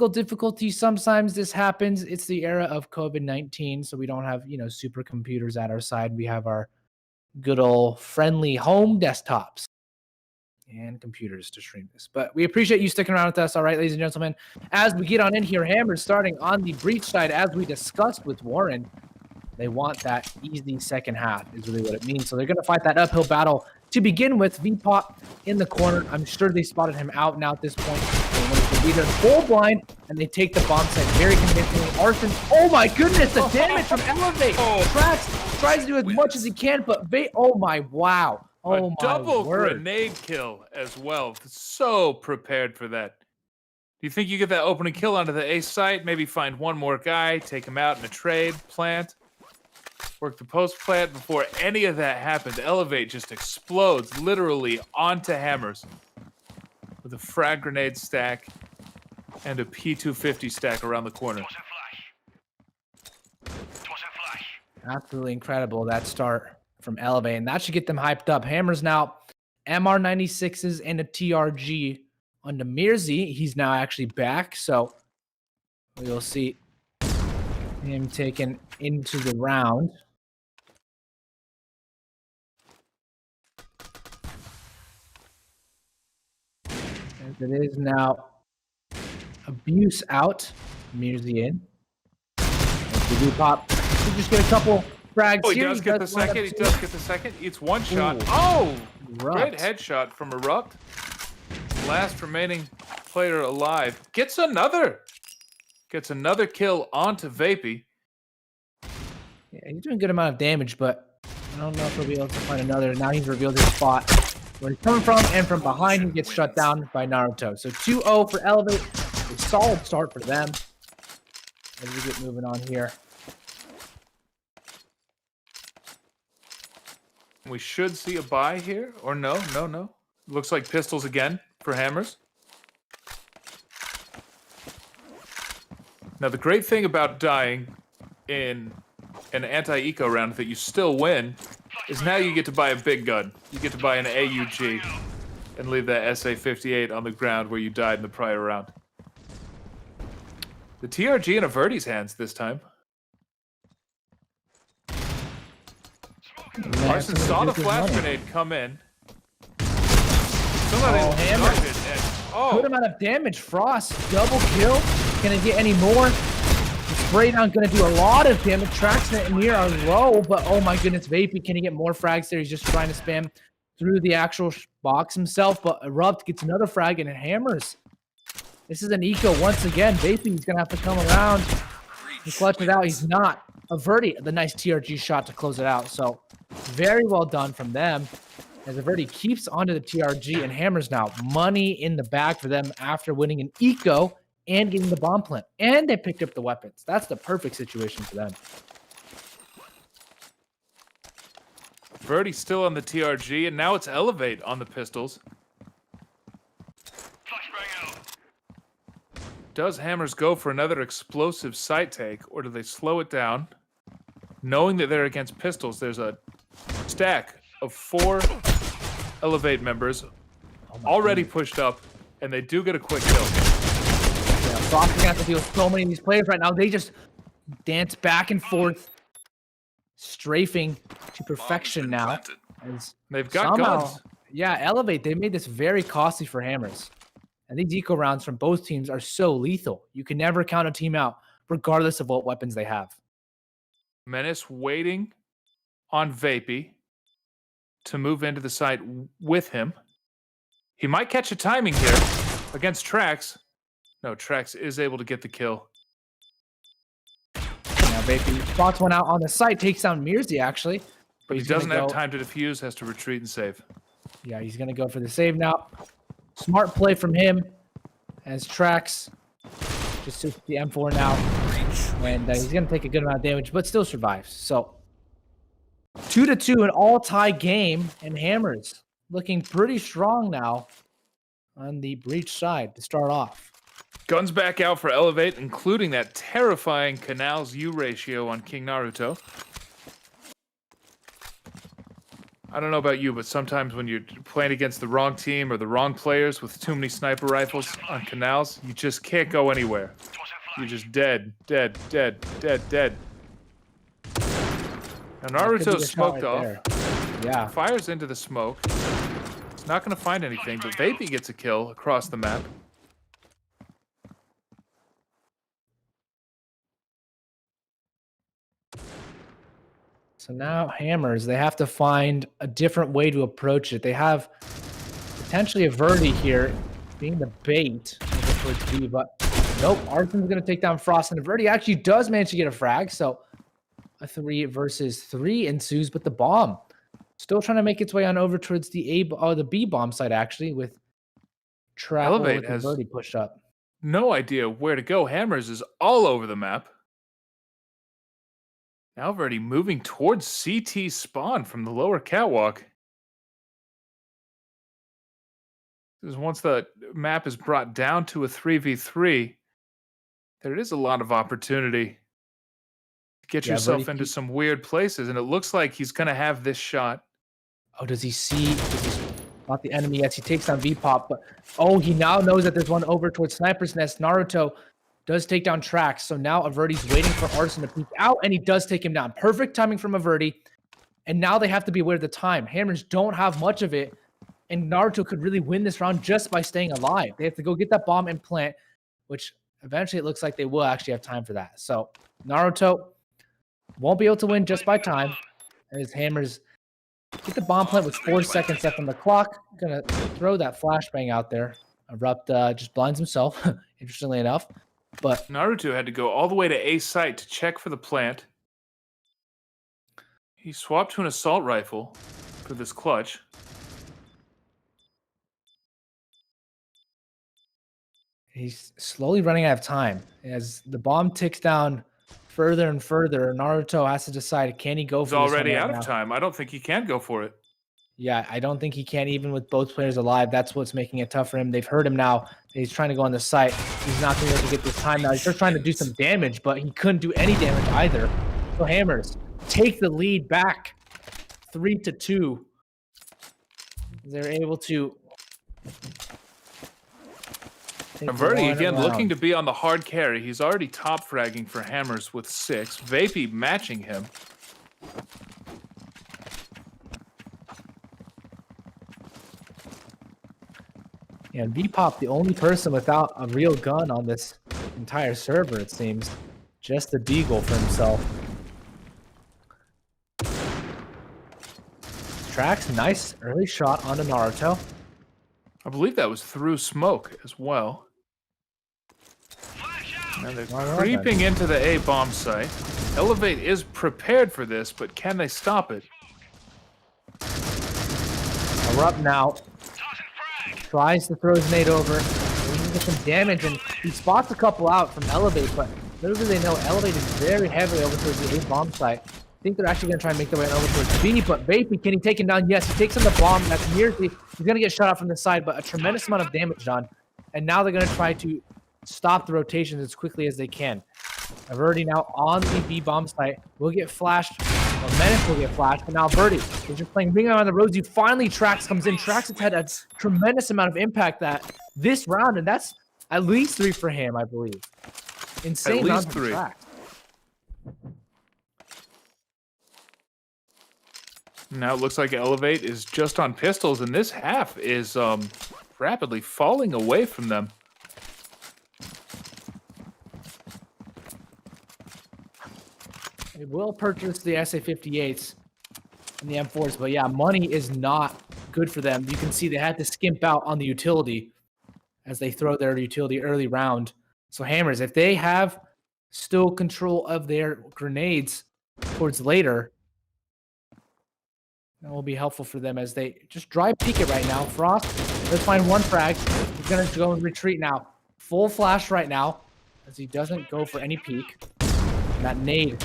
technical difficulties. Sometimes this happens. It's the era of COVID-19, so we don't have, supercomputers at our side. We have our good old friendly home desktops and computers to stream this. But we appreciate you sticking around with us. All right, ladies and gentlemen, as we get on in here, Hammers starting on the breach side, as we discussed with Warren. They want that easy second half is really what it means. So they're going to fight that uphill battle to begin with. VPOP in the corner. I'm sure they spotted him out now at this point. They're either full blind, and they take the bomb site very convincingly. Arson, oh my goodness, the damage from Elevate. Trax tries to do as much as he can, but oh my, wow. Oh my double word. grenade kill as well. So prepared for that. Do you think you get that opening kill onto the A site? Maybe find one more guy, take him out in a trade, plant. Work the post plant before any of that happened. Elevate just explodes literally onto Hammers with a frag grenade stack and a P250 stack around the corner. Absolutely incredible, that start from Elevate, and that should get them hyped up. Hammers now MR96s and a TRG on the Mirzi. He's now actually back, so we'll see him taken into the round. As it is now Abuse out, Mirzi in. As we do pop, we just get a couple frags Oh, he here. does get the second. He does get the second. It's one shot. Ooh. Oh, Erupt. great headshot from Erupt. Last remaining player alive. Gets another kill onto Vapey. Yeah, he's doing a good amount of damage, but I don't know if he'll be able to find another. Now he's revealed his spot where he's coming from, and from behind he gets shut down by Naruto. So 2-0 for Elevate. A solid start for them. As we get moving on here. We should see a buy here, or no. Looks like pistols again for Hammers. Now the great thing about dying in an anti-eco round that you still win is now you get to buy a big gun. You get to buy an AUG and leave that SA-58 on the ground where you died in the prior round. The TRG in Averti's hands this time. Carson saw the flash grenade come in. Still not able to Hammer. charge it, and- Good amount of damage. Frost, double kill. Gonna get any more? The spray down gonna do a lot of damage. Tracks near are low, but oh my goodness, Vapey, can he get more frags there? He's just trying to spam through the actual box himself, but Erupt gets another frag and it hammers. This is an eco once again. Vapey's gonna have to come around and clutch it out. He's not. Averti, the nice TRG shot to close it out. So very well done from them. As Averti keeps onto the TRG, and Hammers now money in the bag for them after winning an eco and getting the bomb plant. And they picked up the weapons. That's the perfect situation for them. Verdi's still on the TRG, and now it's Elevate on the pistols. Does Hammers go for another explosive site take, or do they slow it down? Knowing that they're against pistols, there's a stack of 4 Elevate members already pushed up, and they do get a quick kill. Yeah, Frost is gonna have to deal with so many of these players right now. They just dance back and forth, strafing to perfection now. As They've got guns. Yeah, Elevate, they made this very costly for Hammers. And these eco rounds from both teams are so lethal. You can never count a team out, regardless of what weapons they have. Menace waiting on Vapey to move into the site with him. He might catch a timing here against Trax. No, Trax is able to get the kill. Now Vapey spots one out on the site, takes down Mirzi actually. But he doesn't have time to defuse, has to retreat and save. Yeah, he's going to go for the save now. Smart play from him as Trax just took the M4 now. And he's going to take a good amount of damage, but still survives. So 2-2, an all-tie game, and Hammers looking pretty strong now on the breach side to start off. Guns back out for Elevate, including that terrifying Canals U ratio on King Naruto. I don't know about you, but sometimes when you're playing against the wrong team or the wrong players with too many sniper rifles on canals, you just can't go anywhere. You're just dead, dead, dead, dead, dead. Now Naruto's smoked off. Yeah. Fires into the smoke. He's not going to find anything, but Vapey gets a kill across the map. So now Hammers, they have to find a different way to approach it. They have potentially a Verdi here being the bait over towards B, but nope, Arson's going to take down Frost, and Verdi actually does manage to get a frag, so a 3 versus 3 ensues, but the bomb still trying to make its way on over towards the B bomb site, actually, with Elevate with the Verdi pushed up. No idea where to go. Hammers is all over the map. Now Verdi moving towards CT spawn from the lower catwalk. Because once the map is brought down to a 3v3, there is a lot of opportunity to get yourself into some weird places, and it looks like he's going to have this shot. Oh, does he see? Not the enemy yet. He takes down V-Pop, but oh, he now knows that there's one over towards Sniper's Nest. Naruto does take down Trax, so now Averti's waiting for Arson to peek out, and he does take him down. Perfect timing from Averti, and now they have to be aware of the time. Hammers don't have much of it, and Naruto could really win this round just by staying alive. They have to go get that bomb and plant, which eventually it looks like they will actually have time for that. So Naruto won't be able to win just by time, as Hammers get the bomb plant with 4 seconds left on the clock. Gonna throw that flashbang out there. Erupt just blinds himself, interestingly enough. But Naruto had to go all the way to A site to check for the plant. He swapped to an assault rifle for this clutch. He's slowly running out of time. As the bomb ticks down further and further, Naruto has to decide, can he go for He's this already one out right of now? time. I don't think he can go for it. Yeah, I don't think he can, even with both players alive. That's what's making it tough for him. They've heard him now. He's trying to go on the site. He's not going to be able to get this time now. He's just trying to do some damage, but he couldn't do any damage either. So Hammers take the lead back 3-2. They're able to Averti, again, looking to be on the hard carry. He's already top fragging for Hammers with 6. Vapey matching him. Yeah, V-Pop, the only person without a real gun on this entire server, it seems. Just a Deagle for himself. Trax, nice early shot onto Naruto. I believe that was through smoke as well. And they're creeping into the A bomb site. Elevate is prepared for this, but can they stop it? Erupt now. Tries to throw his nade over. He gets some damage, and he spots a couple out from Elevate, but little do they know, Elevate is very heavily over towards the A bomb site. I think they're actually going to try and make their way over towards B, but Vapey, can he take him down? Yes, he takes on the bomb. That's near the, he's going to get shot out from the side, but a tremendous amount of damage done. And now they're going to try to stop the rotations as quickly as they can. Averti now on the B bomb site will get flashed. Or Menace will get flashed, but now Averti is just playing Ring Around the Rosie. Finally, Trax comes in. Trax has had a tremendous amount of impact that this round, and that's at least 3 for him, I believe. Insane at least 3. Trax. Now it looks like Elevate is just on pistols, and this half is rapidly falling away from them. They will purchase the SA-58s and the M4s, but yeah, money is not good for them. You can see they had to skimp out on the utility as they throw their utility early round. So Hammers, if they have still control of their grenades towards later, that will be helpful for them as they just dry peek it right now. Frost, let's find one frag. He's going to go and retreat now. Full flash right now as he doesn't go for any peek. And that nade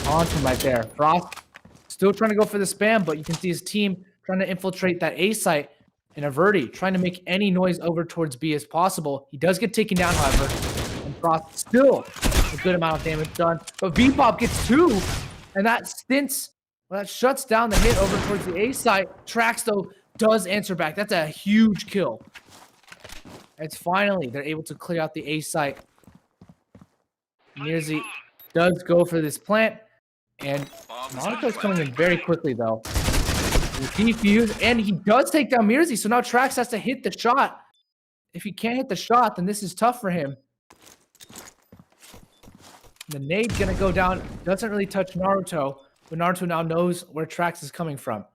on him right there. Frost still trying to go for the spam, but you can see his team trying to infiltrate that A site. And Averti trying to make any noise over towards B as possible. He does get taken down, however. And Frost still a good amount of damage done. But V-Pop gets 2, and that stints Well, that shuts down the hit over towards the A site. Trax, though, does answer back. That's a huge kill. It's finally, they're able to clear out the A site. Mirzi does go for this plant. And Naruto's coming in very quickly, though. Defuse, and he does take down Mirzi, so now Trax has to hit the shot. If he can't hit the shot, then this is tough for him. The nade's gonna go down. Doesn't really touch Naruto, but Naruto now knows where Trax is coming from.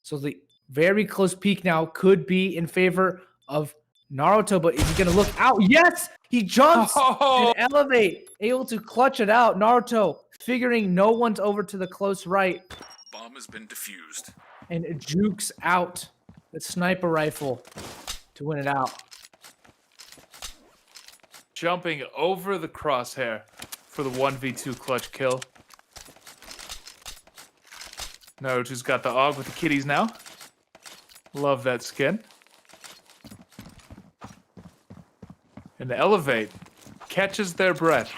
So the very close peek now could be in favor of Naruto, but is he gonna look out? Yes! He jumps and elevate, able to clutch it out. Naruto figuring no one's over to the close right. Bomb has been defused. And it jukes out the sniper rifle to win it out. Jumping over the crosshair for the 1v2 clutch kill. Naruto's got the AUG with the kitties now. Love that skin. And Elevate catches their breath.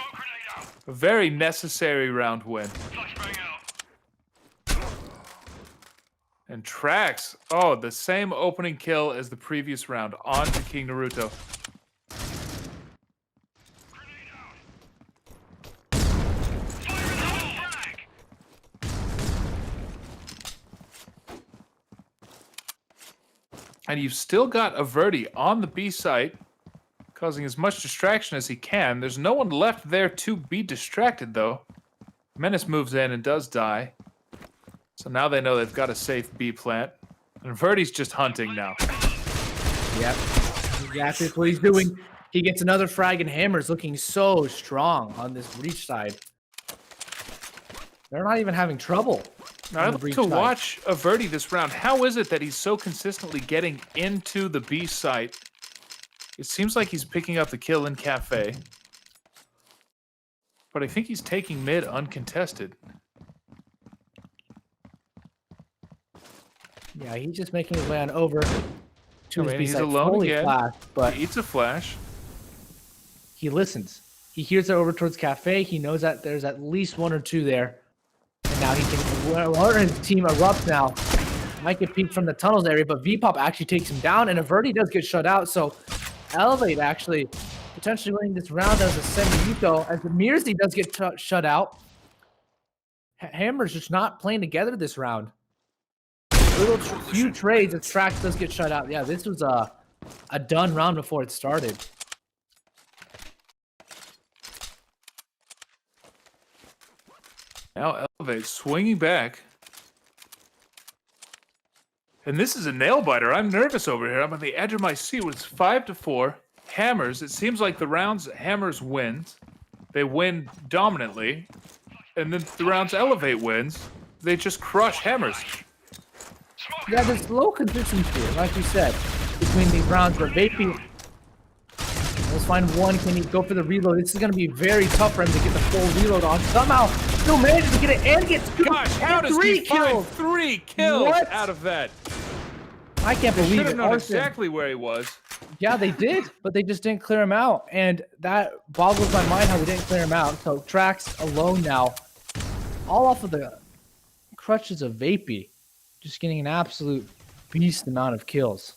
A very necessary round win. And Trax, oh, the same opening kill as the previous round, on to King Naruto. And you've still got Averti on the B site, causing as much distraction as he can. There's no one left there to be distracted, though. Menace moves in and does die. So now they know they've got a safe B plant. And Verti's just hunting now. Yep. Exactly what he's doing. He gets another frag, and Hammer's looking so strong on this breach side. They're not even having trouble. Now, I'd like to watch Averti this round. How is it that he's so consistently getting into the B site? It seems like he's picking up the kill in Cafe. But I think he's taking mid uncontested. Yeah, he's just making his way on over to his B he's site. alone again. Flash, but He eats a flash. he listens. He hears it over towards Cafe. He knows that there's at least one or two there. And now he can, his team erupts now. Might get peeked from the tunnels area, but V-Pop actually takes him down, and Averti does get shut out. So Elevate actually potentially winning this round as a semi-Yuko, as the Mirzi does get shut out. Hammer's just not playing together this round. Few trades as Trax does get shut out. Yeah, this was a done round before it started. Now Elevate swinging back. And this is a nail biter. I'm nervous over here. I'm on the edge of my seat. It's 5-4. Hammers. It seems like the rounds Hammers wins. They win dominantly. And then the rounds Elevate wins. They just crush Hammers. Yeah, there's low consistency, like you said, between these rounds. But Vapey, let's find one. Can he go for the reload? This is going to be very tough for him to get the full reload on. Somehow, still manages to get it and gets two. Gosh, how does he find 3 kills out of that? I can't believe it. Should have known exactly where he was. Yeah, they did, but they just didn't clear him out. And that boggles my mind how they didn't clear him out. So Trax alone now, all off of the crutches of Vapey. Just getting an absolute beast amount of kills.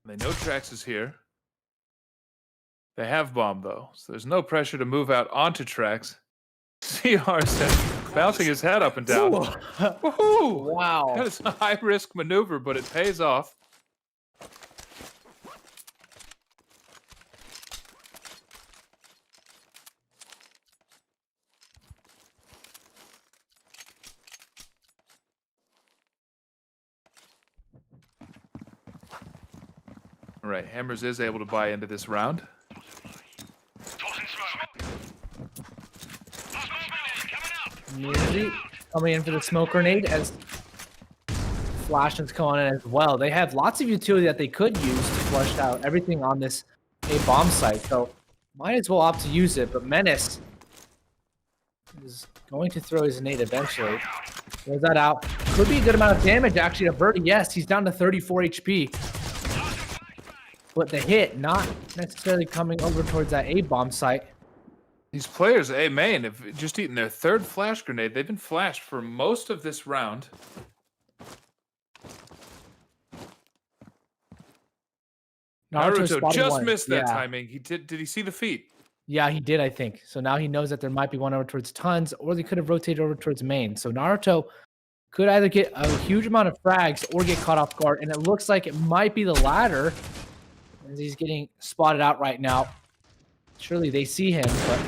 They know Trax is here. They have bomb, though, so there's no pressure to move out onto Trax. CR said, bouncing his head up and down. Woohoo! Wow. That is a high-risk maneuver, but it pays off. All right, Hammers is able to buy into this round. Mirzi coming in for the smoke grenade as Flashman's coming in as well. They have lots of utility that they could use to flush out everything on this A bomb site, so might as well opt to use it. But Menace is going to throw his nade eventually. Throws that out. Could be a good amount of damage actually to Verti. Yes, he's down to 34 HP. but the hit not necessarily coming over towards that A-bomb site. These players, A main, have just eaten their third flash grenade. They've been flashed for most of this round. Naruto just missed that timing. He did he see the feet? Yeah, he did, I think. So now he knows that there might be one over towards Tons, or they could have rotated over towards main. So Naruto could either get a huge amount of frags or get caught off guard, and it looks like it might be the latter as he's getting spotted out right now. Surely they see him, but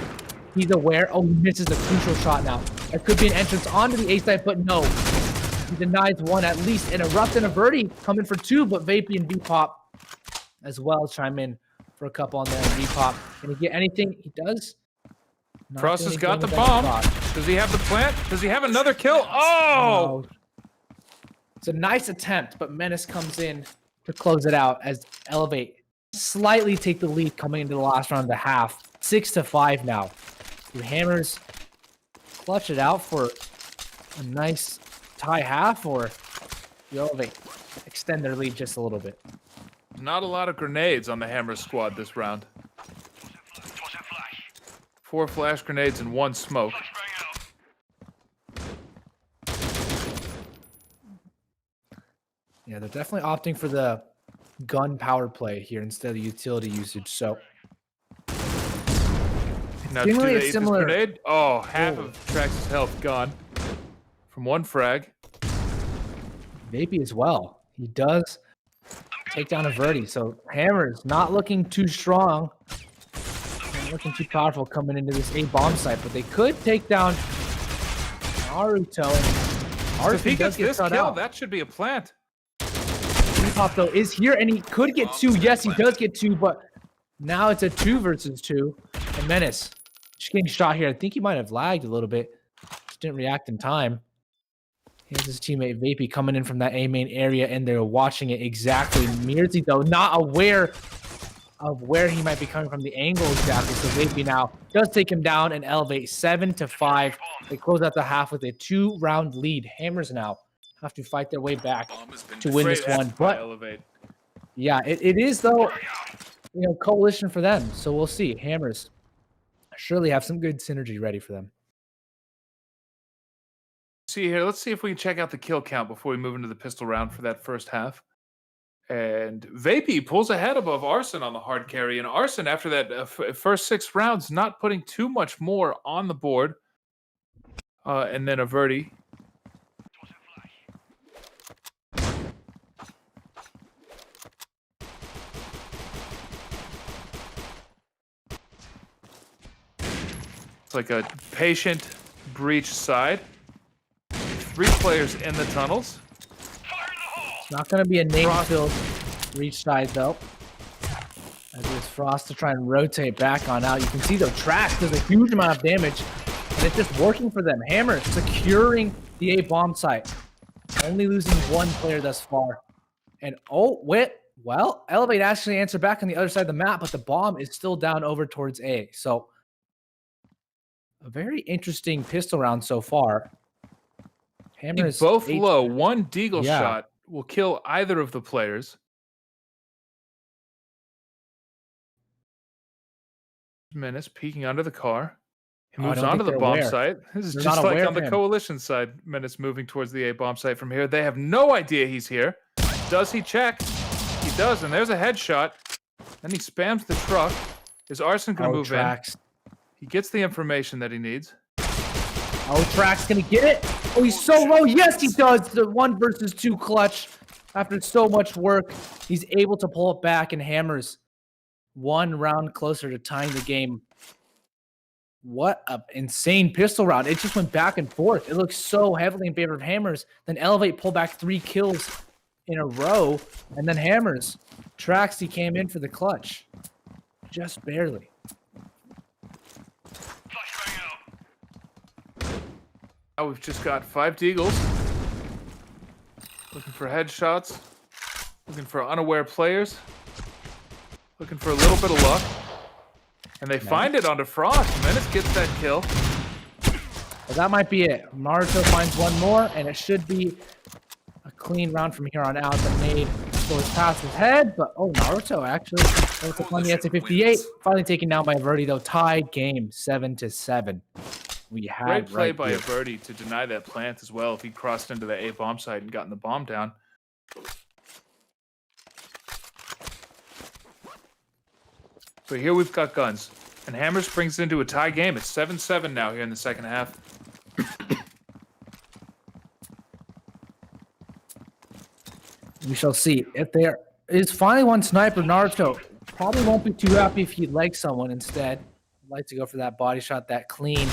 he's aware. Oh, he misses a crucial shot now. There could be an entrance onto the A side, but no. He denies one at least. Interrupt and a Verdi coming for two, but Vapey and V-Pop as well chime in for a couple on there. V-Pop, can he get anything? He does. Frost has got the bomb. Does he have the plant? Does he have another kill? Oh! It's a nice attempt, but Menace comes in to close it out as Elevate slightly take the lead coming into the last round of the half. 6-5 now. The Hammers clutch it out for a nice tie half, or the Elevate extend their lead just a little bit. Not a lot of grenades on the Hammer squad this round. 4 flash grenades and 1 smoke. Yeah, they're definitely opting for the gun power play here instead of utility usage. So now it's similar. Grenade. Oh, half of Trax's health gone from 1 frag. Maybe as well. He does take down a Verdi. So Hammer's not looking too strong. Looking too powerful coming into this A-bomb site, but they could take down Naruto. If he gets this kill, that should be a plant. V-Pop though is here, and he could get 2. Yes, he does get 2, but now it's a 2 versus 2. And Menace just getting shot here. I think he might have lagged a little bit. Just didn't react in time. Here's his teammate Vapey coming in from that A main area, and they're watching it exactly. Mirzi though not aware of where he might be coming from, the angle exactly. So Vapey now does take him down and Elevate 7-5. They close out the half with a 2-round lead. Hammers now have to fight their way back to win this one. But Elevate. Yeah, it is though, coalition for them. So we'll see. Hammers surely have some good synergy ready for them. See here, let's see if we can check out the kill count before we move into the pistol round for that first half. And Vapey pulls ahead above Arson on the hard carry. And Arson, after that first 6 rounds, not putting too much more on the board. And then a Verdi. It's like a patient breach side. 3 players in the tunnels. It's not going to be a name-filled reach side, though. As there's Frost to try and rotate back on out. You can see, though, Trax does a huge amount of damage, and it's just working for them. Hammer securing the A-bomb site. Only losing 1 player thus far. And, well, Elevate actually answered back on the other side of the map, but the bomb is still down over towards A. So, a very interesting pistol round so far. Hammer is both low. 1 deagle shot will kill either of the players. Menace peeking under the car. He moves onto the bomb site. This is just like on the coalition side. Menace moving towards the A-bomb site from here. They have no idea he's here. Does he check? He does, and there's a headshot. Then he spams the truck. Is Arson going to move in? He gets the information that he needs. Oh, Trax gonna get it. Oh, he's so low. Yes, he does. The 1 versus 2 clutch. After so much work, he's able to pull it back, and Hammers 1 round closer to tying the game. What an insane pistol round. It just went back and forth. It looks so heavily in favor of Hammers. Then Elevate pulled back 3 kills in a row, and then Hammers. Trax, he came in for the clutch. Just barely. Now we've just got 5 deagles. Looking for headshots. Looking for unaware players. Looking for a little bit of luck. And they find it onto Frost. Menace gets that kill. Well, that might be it. Naruto finds 1 more, and it should be a clean round from here on out. The nade goes past his head, but Naruto actually goes to find the SA-58. Finally taken down by Verdi, though. Tied game 7-7. We had Great play right by here. Verdi to deny that plant as well if he crossed into the A bomb site and gotten the bomb down. So here we've got guns. And Hammers brings it into a tie game. It's 7-7 now here in the second half. We shall see. If there is finally one sniper, Naruto probably won't be too happy if he'd like someone instead. I'd like to go for that body shot, that clean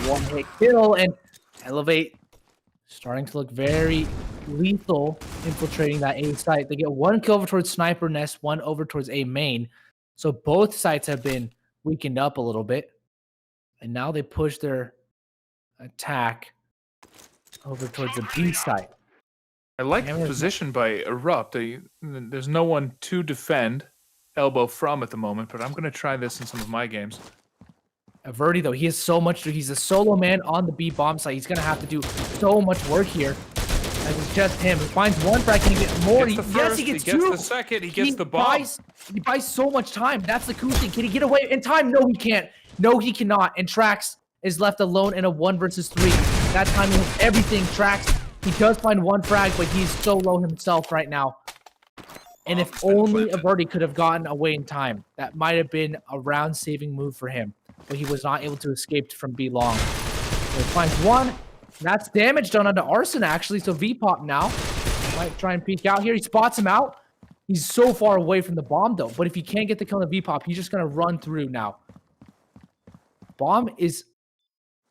one-hit kill, and Elevate starting to look very lethal, infiltrating that A site. They get one kill over towards Sniper Nest, one over towards A main. So both sites have been weakened up a little bit. And now they push their attack over towards the B site. I like the position by Erupt. There's no one to defend elbow from at the moment, but I'm going to try this in some of my games. Verdi, though, he has so much. He's a solo man on the B bomb site. He's going to have to do so much work here. And it's just him. He finds one frag. Can he get more? He gets the first, yes, he gets two. He gets the second. He gets the bomb. He buys so much time. That's the cool thing. Can he get away in time? No, he can't. No, he cannot. And Trax is left alone in a 1 versus 3. That time he has everything. Trax, he does find one frag, but he's so low himself right now. And if only Verdi could have gotten away in time, that might have been a round-saving move for him. But he was not able to escape from B long. So he finds one. That's damage done onto Arson, actually. So V-Pop now might try and peek out here. He spots him out. He's so far away from the bomb, though. But if he can't get the kill on V-Pop, he's just going to run through now. Bomb is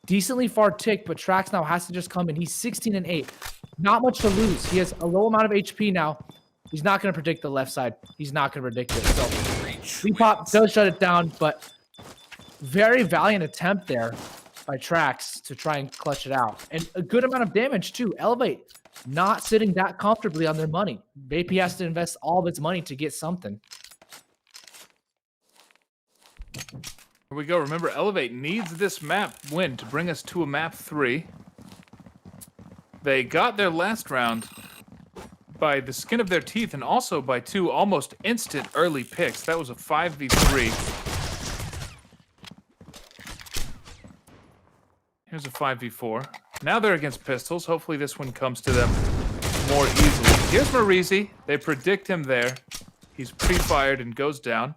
decently far ticked, but Trax now has to just come in. He's 16-8. Not much to lose. He has a low amount of HP now. He's not going to predict the left side. He's not going to predict it. So V-Pop does shut it down, but very valiant attempt there by Trax to try and clutch it out. And a good amount of damage, too. Elevate not sitting that comfortably on their money. Vapey has to invest all of its money to get something. Here we go. Remember, Elevate needs this map win to bring us to a map 3. They got their last round by the skin of their teeth and also by 2 almost instant early picks. That was a 5v3. Here's a 5v4. Now they're against pistols. Hopefully this one comes to them more easily. Here's Marizi. They predict him there. He's pre-fired and goes down.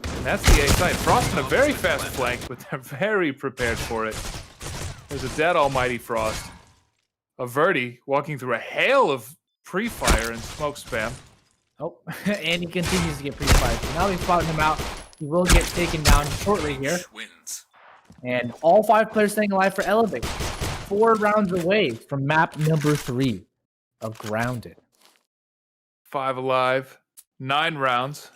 And that's the A side. Frost in a very fast flank, but they're very prepared for it. There's a dead almighty Frost. A Verdi walking through a hail of pre-fire and smoke spam. Oh, and he continues to get pre-fired. So now we've spotted him out. He will get taken down shortly here. And all 5 players staying alive for Elevate. 4 rounds away from map number 3 of Grounded. 5 alive. 9 rounds.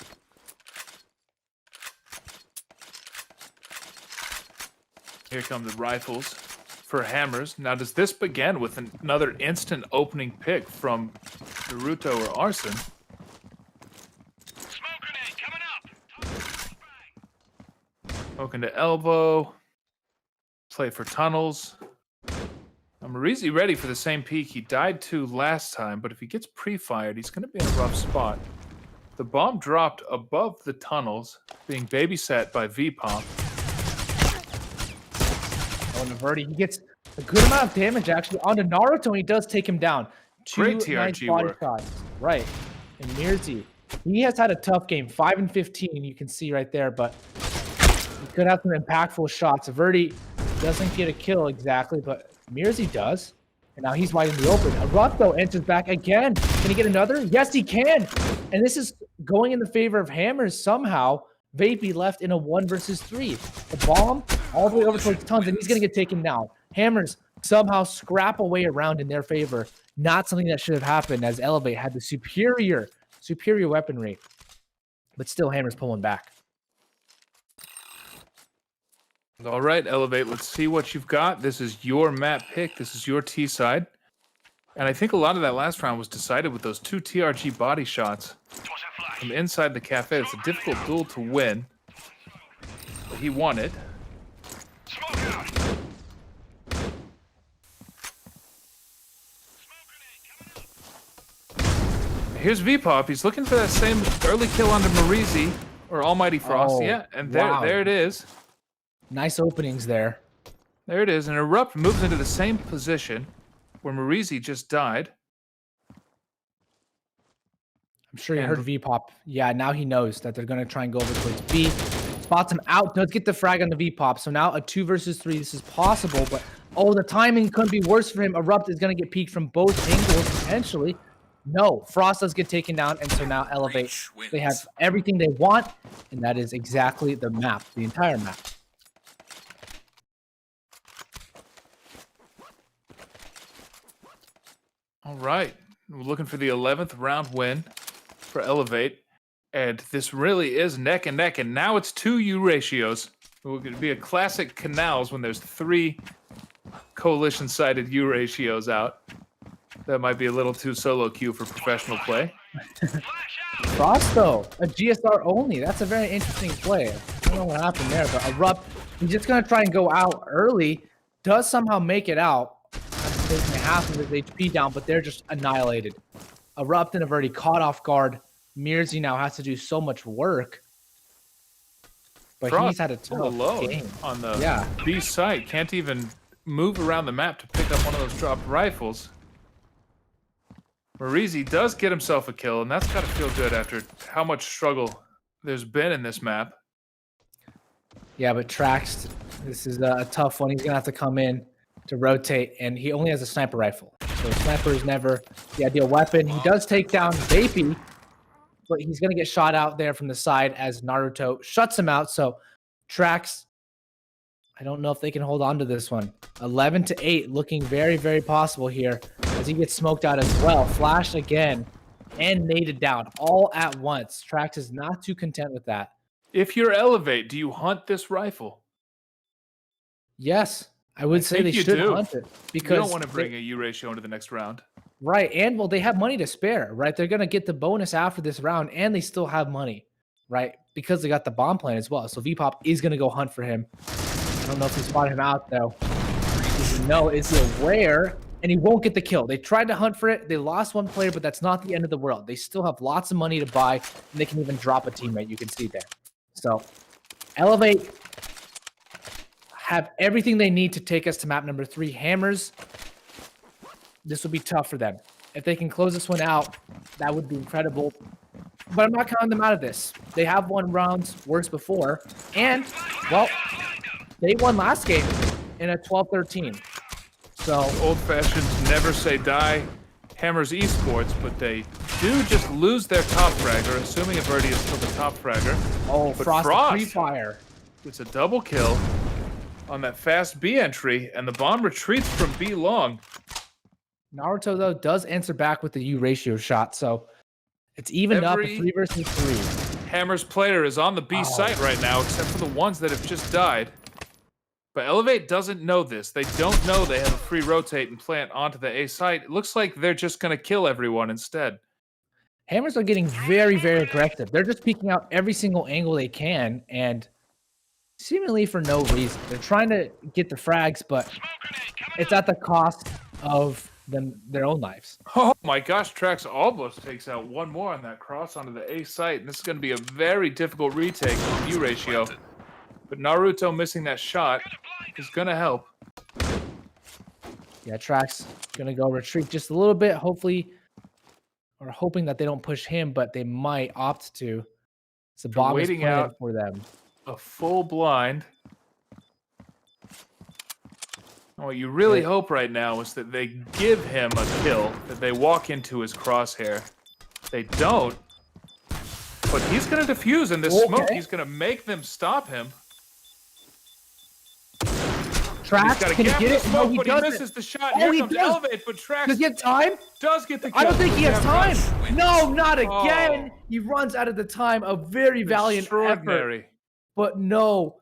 Here come the rifles for Hammers. Now, does this begin with another instant opening pick from Naruto or Arson? Smoke grenade coming up. Smoking to elbow. Play for tunnels. Marizi ready for the same peak he died to last time, but if he gets pre-fired, he's going to be in a rough spot. The bomb dropped above the tunnels, being babysat by V-Pop. Oh, Verdi, he gets a good amount of damage actually onto Naruto, and he does take him down. 2 Great nice TRG body work. shots. Right. And Mirzi, he has had a tough game. 5-15, you can see right there, but he could have some impactful shots. Verdi doesn't get a kill exactly, but Mirzi does. And now he's wide in the open. Arutho enters back again. Can he get another? Yes, he can. And this is going in the favor of Hammers somehow. Vapey left in a 1 versus 3. The bomb all the way over towards Tons, and he's going to get taken down. Hammers somehow scrap away around in their favor. Not something that should have happened, as Elevate had the superior weaponry. But still, Hammers pulling back. All right, Elevate, let's see what you've got. This is your map pick. This is your T side. And I think a lot of that last round was decided with those 2 TRG body shots from inside the cafe. It's a difficult duel to win, but he won it. Here's V-Pop. He's looking for that same early kill onto Marizi or Almighty Frost. Oh, Yeah, and wow. there it is. Nice openings there. There it is. And Erupt moves into the same position where Marizi just died. I'm sure he And- heard V-Pop. Yeah, now he knows that they're going to try and go over towards B. Spots him out. Does get the frag on the V-Pop. So now a 2 versus 3. This is possible, but oh, the timing couldn't be worse for him. Erupt is going to get peeked from both angles, potentially. No, Frost does get taken down, and so now Elevate. Reach wins. They have everything they want, and that is exactly the map, the entire map. All right. We're looking for the 11th round win for Elevate. And this really is neck and neck. And now it's 2 U ratios. It will be a classic Canals when there's 3 coalition-sided U ratios out. That might be a little too solo queue for professional play. Frost, though, a GSR only. That's a very interesting play. I don't know what happened there, but Erupt, he's just going to try and go out early. Does somehow make it out. After taking half of his HP down, but they're just annihilated. Erupt and have already caught off guard. Mirzi now has to do so much work. But Frost he's had a all tough alone game. on the Yeah. B site. Can't even move around the map to pick up one of those dropped rifles. Marizi does get himself a kill, and that's got to feel good after how much struggle there's been in this map. Yeah, but Trax, this is a tough one. He's going to have to come in to rotate, and he only has a sniper rifle. So sniper is never the ideal weapon. He does take down Vapey, but he's going to get shot out there from the side as Naruto shuts him out. So Trax, I don't know if they can hold on to this one. 11-8, looking very, very possible here as he gets smoked out as well. Flashed again and naded down all at once. Trax is not too content with that. If you're Elevate, do you hunt this rifle? Yes, I would say think they you should do. hunt it You because don't want to bring a U ratio into the next round. right, and well, they have money to spare, right? They're gonna get the bonus after this round, and they still have money, right? Because they got the bomb plan as well. So VPop is gonna go hunt for him. I don't know if he spotted him out though. No, is he aware? And he won't get the kill. They tried to hunt for it. They lost one player, but that's not the end of the world. They still have lots of money to buy, and they can even drop a teammate. You can see there. So, Elevate have everything they need to take us to map number 3. Hammers. This will be tough for them. If they can close this one out, that would be incredible. But I'm not counting them out of this. They have won rounds worse before. And, well, they won last game in a 12-13. So, Old-fashioned never say die Hammers Esports, but they do just lose their top fragger, assuming Averti is still the top fragger. oh, But Frost Frost- pre-fire. It's a double kill on that fast B entry, and the bomb retreats from B long. Naruto, though, does answer back with the U ratio shot. So, it's evened up at Every- 3 versus 3. Hammers player is on the B site right now, except for the ones that have just died. But Elevate doesn't know this. They don't know they have a free rotate and plant onto the A site. It looks like they're just going to kill everyone instead. Hammers are getting very, very aggressive. They're just peeking out every single angle they can, and seemingly for no reason. They're trying to get the frags, but it's at the cost of their own lives. Oh my gosh, Trax almost takes out one more on that cross onto the A site, and this is going to be a very difficult retake on U ratio. But Naruto missing that shot is going to help. Yeah, Trax gonna go retreat just a little bit, hopefully, or hoping that they don't push him, but they might opt to. It's a bomb is waiting planted out. for them. A full blind. And what you really hope right now is that they give him a kill, that they walk into his crosshair. They don't. But he's going to defuse in this smoke. Okay. He's going to make them stop him. Trax, He's got can a he gap get in it? the No, smoke, he but he doesn't. misses the shot. Oh, Here he comes does. Elevate, but Trax Does he have time? does get the kill. I don't think he has Yeah, time. Rush No, not again. Oh. He runs out of the time. A very valiant effort. Extraordinary. But no,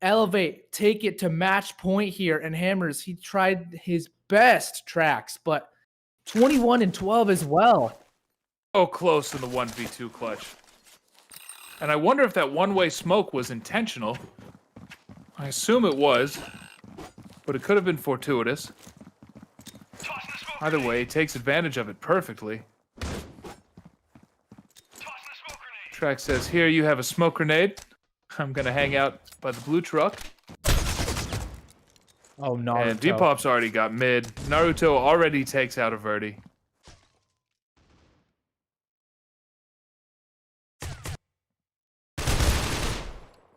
Elevate, take it to match point here. And Hammers, he tried his best, Trax, but 21-12 as well. So close in the 1v2 clutch. And I wonder if that one-way smoke was intentional. I assume it was, but it could have been fortuitous. Either way, he takes advantage of it perfectly. Track says, here you have a smoke grenade. I'm going to hang out by the blue truck. Oh, no. And Depop's already got mid. Naruto already takes out a Verdi.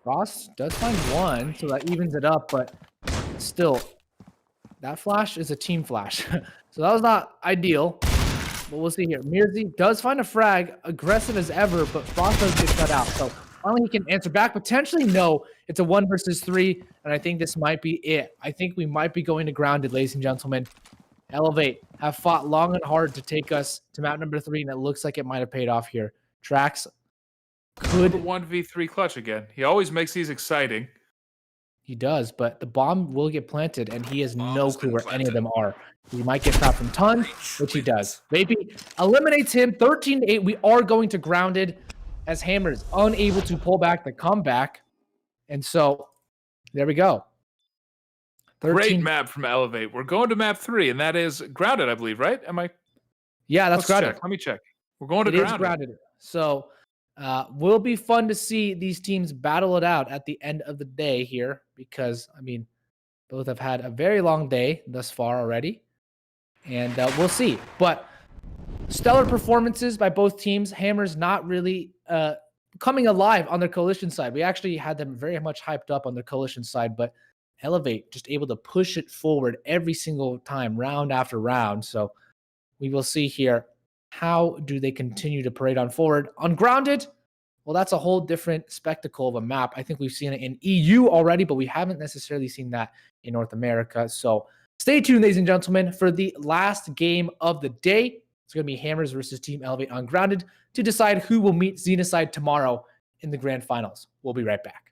Ross does find one, so that evens it up, but still, that flash is a team flash. So that was not ideal, but we'll see here. Mirzi does find a frag, aggressive as ever, but Frost does get cut out. So finally he can answer back. Potentially, no. It's a 1 versus 3, and I think this might be it. I think we might be going to grounded, ladies and gentlemen. Elevate have fought long and hard to take us to map number 3, and it looks like it might have paid off here. Trax could 1v3 clutch again. He always makes these exciting. He does, but the bomb will get planted, and he has Bomb no has clue been where any of planted. them are. He might get trapped from Ton, which he does. Maybe eliminates him. 13-8. We are going to grounded as Hammer is unable to pull back the comeback. And so there we go. Great map from Elevate. We're going to map 3, and that is grounded, I believe, right? Am I? Yeah, that's Let's grounded. check. Let me check. We're going to It is grounded. grounded. So will be fun to see these teams battle it out at the end of the day here because, I mean, both have had a very long day thus far already. And we'll see. But stellar performances by both teams. Hammer's not really coming alive on their coalition side. We actually had them very much hyped up on their coalition side, but Elevate just able to push it forward every single time, round after round. So we will see here. How do they continue to parade on forward? Ungrounded, well, that's a whole different spectacle of a map. I think we've seen it in EU already, but we haven't necessarily seen that in North America. So stay tuned, ladies and gentlemen, for the last game of the day. It's going to be Hammers versus Team Elevate Ungrounded to decide who will meet Xenocide tomorrow in the grand finals. We'll be right back.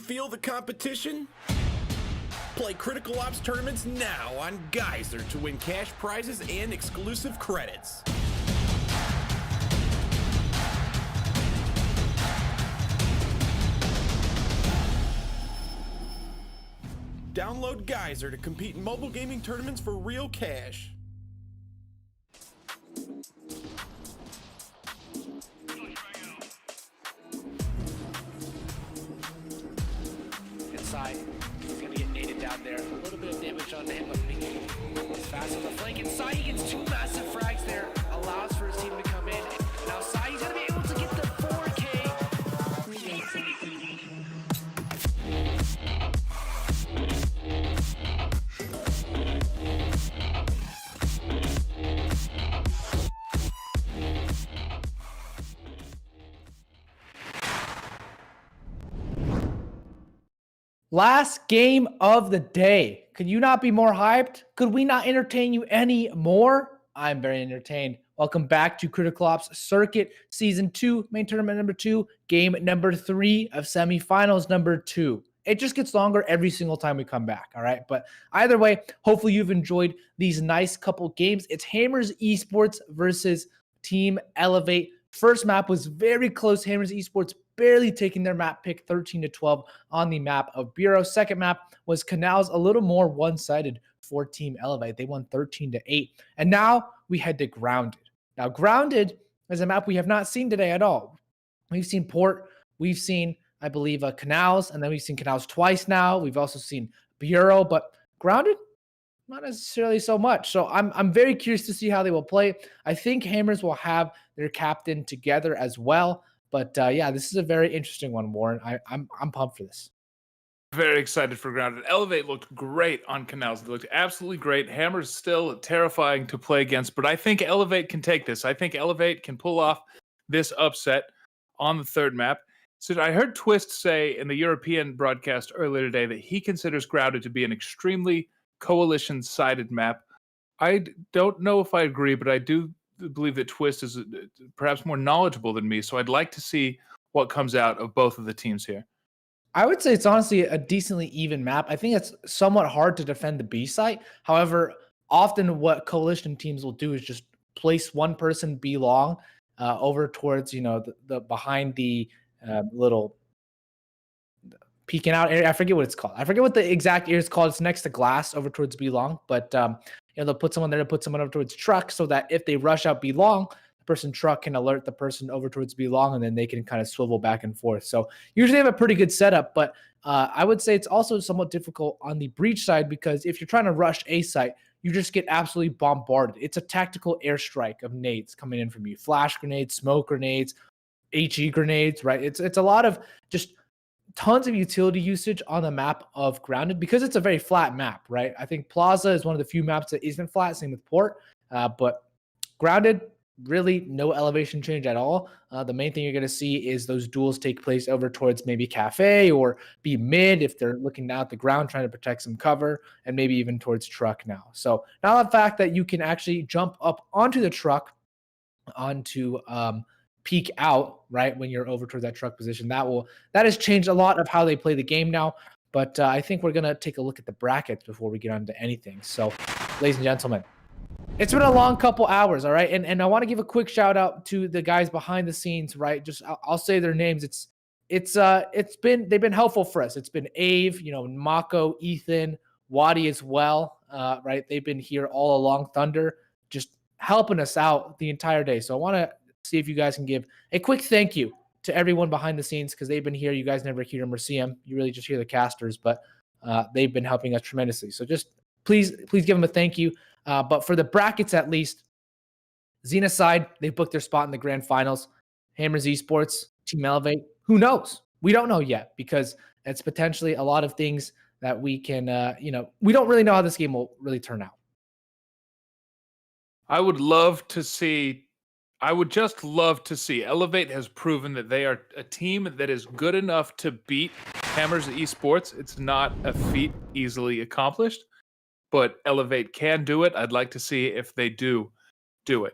feel the competition? Play Critical Ops tournaments now on Gizer to win cash prizes and exclusive credits. Download Gizer to compete in mobile gaming tournaments for real cash. Inside, he's gonna get naded down there. A little bit of damage onto him, but he's fast on the flank. Inside, he gets 2 massive frags there. Allows for his team to come in. Now, Sai, he's gonna be able to get the 4K. Last game of the day. Could you not be more hyped? Could we not entertain you any more? I'm very entertained. Welcome back to Critical Ops Circuit Season 2, main tournament number 2, game number 3 of semifinals number 2. It just gets longer every single time we come back, all right? But either way, hopefully you've enjoyed these nice couple games. It's Hammers Esports versus Team Elevate. First map was very close. Hammers Esports barely taking their map pick 13-12 on the map of Bureau. Second map was Canals, a little more one-sided for Team Elevate. They won 13-8. And now we head to Grounded. Now, Grounded is a map we have not seen today at all. We've seen Port, we've seen, I believe, Canals, and then we've seen Canals twice now. We've also seen Bureau, but Grounded, not necessarily so much. So I'm very curious to see how they will play. I think Hammers will have their captain together as well. But yeah, this is a very interesting one, Warren. I'm pumped for this. Very excited for Grounded. Elevate looked great on Canals. They looked absolutely great. Hammer's still terrifying to play against, but I think Elevate can take this. I think Elevate can pull off this upset on the third map. So I heard Twist say in the European broadcast earlier today that he considers Grounded to be an extremely coalition-sided map. I don't know if I agree, but I do believe that Twist is perhaps more knowledgeable than me, so I'd like to see what comes out of both of the teams here. I would say it's honestly a decently even map. I think it's somewhat hard to defend the B site. However, often what coalition teams will do is just place one person B long over towards, the behind the little peeking out area. I forget what it's called. I forget what the exact area is called. It's next to glass over towards B long, but they'll put someone there to put someone over towards truck so that if they rush out B long, the person truck can alert the person over towards B long, and then they can kind of swivel back and forth. So usually they have a pretty good setup, but I would say it's also somewhat difficult on the breach side because if you're trying to rush A site, you just get absolutely bombarded. It's a tactical airstrike of nades coming in from you. Flash grenades, smoke grenades, HE grenades, right? It's a lot of just tons of utility usage on the map of Grounded because it's a very flat map, right? I think Plaza is one of the few maps that isn't flat, same with Port, but Grounded, really no elevation change at all. The main thing you're going to see is those duels take place over towards maybe Cafe or be mid if they're looking down at the ground trying to protect some cover, and maybe even towards truck now. So now the fact that you can actually jump up onto the truck, onto peek out, right, when you're over towards that truck position, that has changed a lot of how they play the game now. But I think we're going to take a look at the brackets before we get on to anything. So, ladies and gentlemen, it's been a long couple hours, all right? And I want to give a quick shout out to the guys behind the scenes, right? Just I'll say their names. They've been helpful for us. It's been Ave, Mako, Ethan, Wadi as well, right? They've been here all along, Thunder, just helping us out the entire day. So I want to see if you guys can give a quick thank you to everyone behind the scenes because they've been here. You guys never hear them or see them. You really just hear the casters, but they've been helping us tremendously. So just please give them a thank you. But for the brackets, at least, Xena side, they booked their spot in the grand finals. Hammers Esports, Team Elevate, who knows? We don't know yet because it's potentially a lot of things that we can, we don't really know how this game will really turn out. I would just love to see. Elevate has proven that they are a team that is good enough to beat Hammers Esports. It's not a feat easily accomplished, but Elevate can do it. I'd like to see if they do it.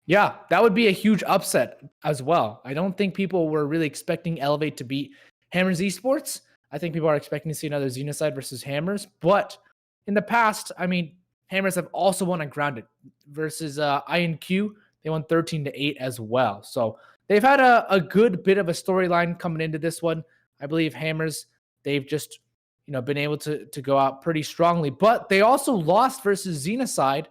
Yeah, that would be a huge upset as well. I don't think people were really expecting Elevate to beat Hammers Esports, I think people are expecting to see another Xenocide versus Hammers. But in the past, I mean, Hammers have also won on Grounded versus INQ. They won 13-8 as well. So they've had a good bit of a storyline coming into this one. I believe Hammers, they've just been able to go out pretty strongly. But they also lost versus Xenocide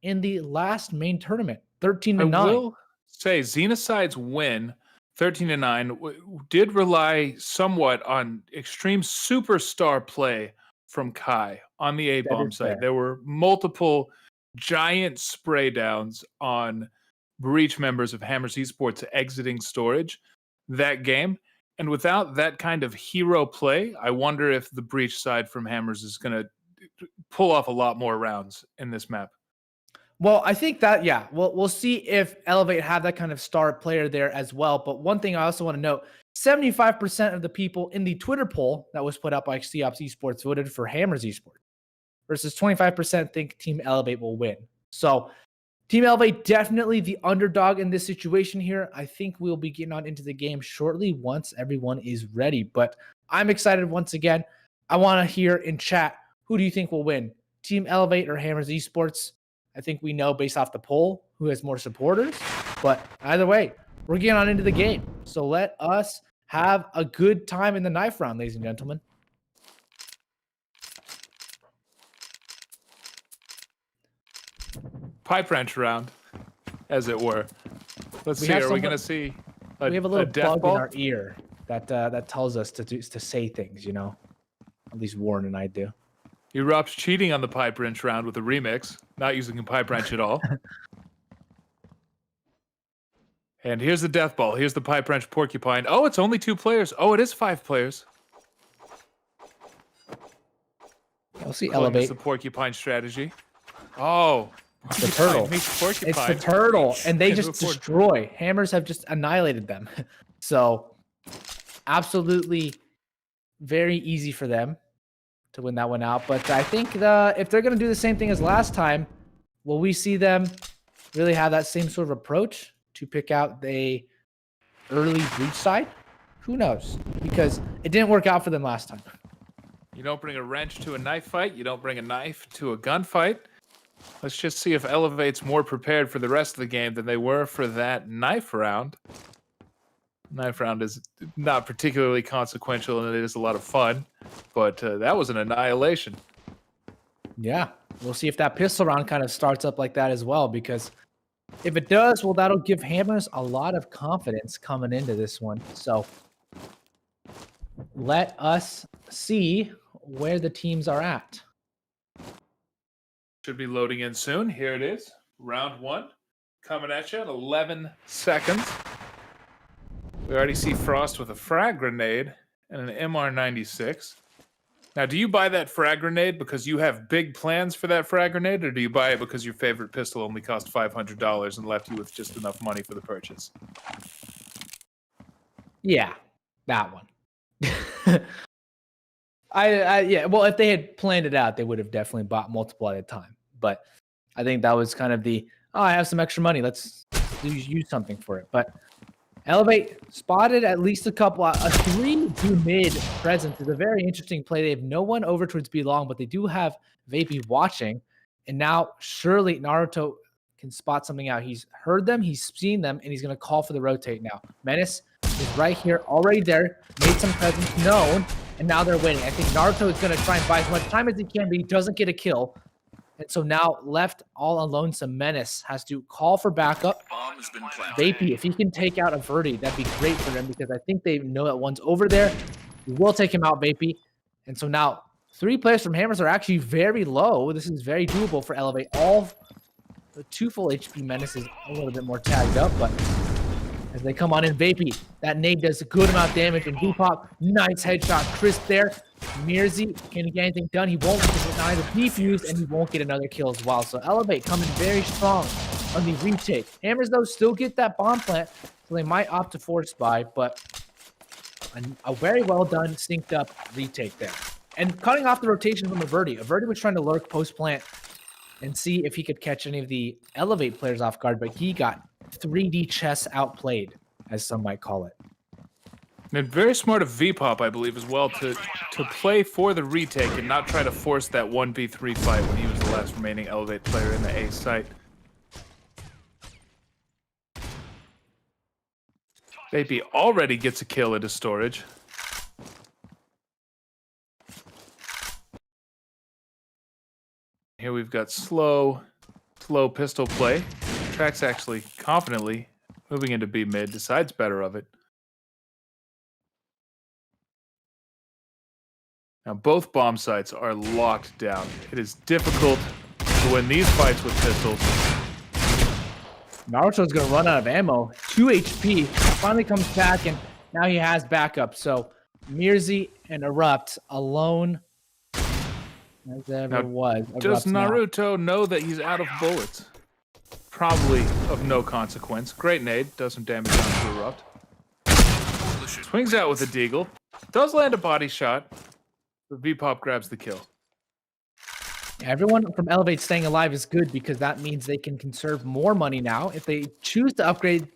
in the last main tournament, 13-9. I will say Xenocide's win, 13-9, did rely somewhat on extreme superstar play from Kai on the A-bomb side. fair. There were multiple giant spray downs on Breach members of Hammers Esports exiting storage that game. And without that kind of hero play, I wonder if the Breach side from Hammers is going to pull off a lot more rounds in this map. Well, I think that, yeah, we'll see if Elevate have that kind of star player there as well. But one thing I also want to note, 75% of the people in the Twitter poll that was put up by Seops Esports voted for Hammers Esports versus 25% think Team Elevate will win. So Team Elevate definitely the underdog in this situation here. I think we'll be getting on into the game shortly once everyone is ready. But I'm excited once again. I want to hear in chat, who do you think will win? Team Elevate or Hammers Esports? I think we know based off the poll who has more supporters. But either way, we're getting on into the game. So let us have a good time in the knife round, ladies and gentlemen. Pipe wrench round, as it were. Let's We see. have Are we someone- going to see We have a little death bug ball? in our ear that tells us to say things, At least Warren and I do. Erupt's cheating on the pipe wrench round with a remix, not using a pipe wrench at all. And here's the death ball. Here's the pipe wrench porcupine. Oh, it's only 2 players. Oh, it is 5 players. We'll see Calling this Elevate. the porcupine strategy. Oh, The turtle. meets porcupine. It's the turtle, and they Can't just afford- destroy. Hammers have just annihilated them. So, absolutely very easy for them to win that one out. But I think if they're going to do the same thing as last time, will we see them really have that same sort of approach to pick out the early Breach side? Who knows? Because it didn't work out for them last time. You don't bring a wrench to a knife fight. You don't bring a knife to a gunfight. Let's just see if Elevate's more prepared for the rest of the game than they were for that knife round. Knife round is not particularly consequential, and it is a lot of fun. But that was an annihilation. Yeah, we'll see if that pistol round kind of starts up like that as well, because if it does, well, that'll give Hammers a lot of confidence coming into this one. So let us see where the teams are at. Should be loading in soon. Here it is. Round 1 coming at you in 11 seconds. We already see Frost with a frag grenade and an MR96. Now, do you buy that frag grenade because you have big plans for that frag grenade, or do you buy it because your favorite pistol only cost $500 and left you with just enough money for the purchase? Yeah, that one. Yeah, well, if they had planned it out, they would have definitely bought multiple at a time. But I think that was kind of I have some extra money. Let's use something for it. But Elevate spotted at least a couple. A 3-2 mid presence is a very interesting play. They have no one over towards B long, but they do have Vapey watching. And now surely Naruto can spot something out. He's heard them, he's seen them, and he's going to call for the rotate now. Menace is right here, already there, made some presence known, and now they're waiting. I think Naruto is going to try and buy as much time as he can, but he doesn't get a kill. And so now left all alone, some Menace has to call for backup. Bomb has been planted. Vapey, if he can take out a Verdi, that'd be great for them, because I think they know that one's over there. We will take him out, Vapey. And so now 3 players from Hammers are actually very low. This is very doable for Elevate. All the 2 full HP Menace is a little bit more tagged up, but as they come on in, Vapey, that nade does a good amount of damage. And Depop, nice headshot, crisp there. Mirzi, can he get anything done? He won't, because it's neither defused, and he won't get another kill as well. So Elevate coming very strong on the retake. Hammers, though, still get that bomb plant, so they might opt to force buy, but a very well done, synced up retake there. And cutting off the rotation from Averti. Averti was trying to lurk post-plant and see if he could catch any of the Elevate players off guard, but he got 3D chess outplayed, as some might call it. And very smart of VPOP, I believe, as well, to play for the retake and not try to force that 1v3 fight when he was the last remaining Elevate player in the A site. Baby already gets a kill into storage. Here we've got slow pistol play. Track's actually confidently moving into B mid, decides better of it. Now both bomb sites are locked down. It is difficult to win these fights with pistols. Naruto's going to run out of ammo. 2 HP. Finally comes back, and now he has backup. So Mirzi and Erupt alone as ever was. Does Erupt's now. Naruto know that he's out of bullets? Probably of no consequence. Great nade, does some damage on Erupt. Swings out with a deagle. Does land a body shot. The VPOP grabs the kill. Everyone from Elevate staying alive is good because that means they can conserve more money now. If they choose to upgrade,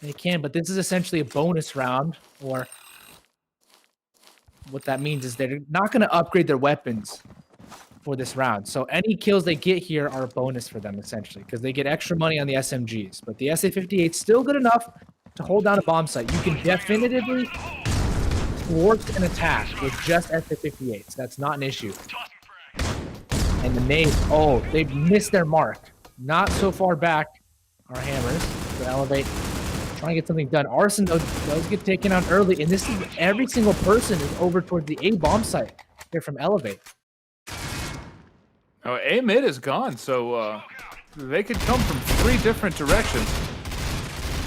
they can, but this is essentially a bonus round, or what that means is they're not going to upgrade their weapons for this round. So any kills they get here are a bonus for them, essentially, because they get extra money on the SMGs. But the SA-58 is still good enough to hold down a bomb site. You can definitively thwart an attack with just SA-58s. That's not an issue. And the nades, oh, they've missed their mark. Not so far back are hammers to Elevate. Trying to get something done. Arson does get taken out early, and this is every single person is over towards the A bomb site here from Elevate. Oh, A mid is gone, so they could come from 3 different directions.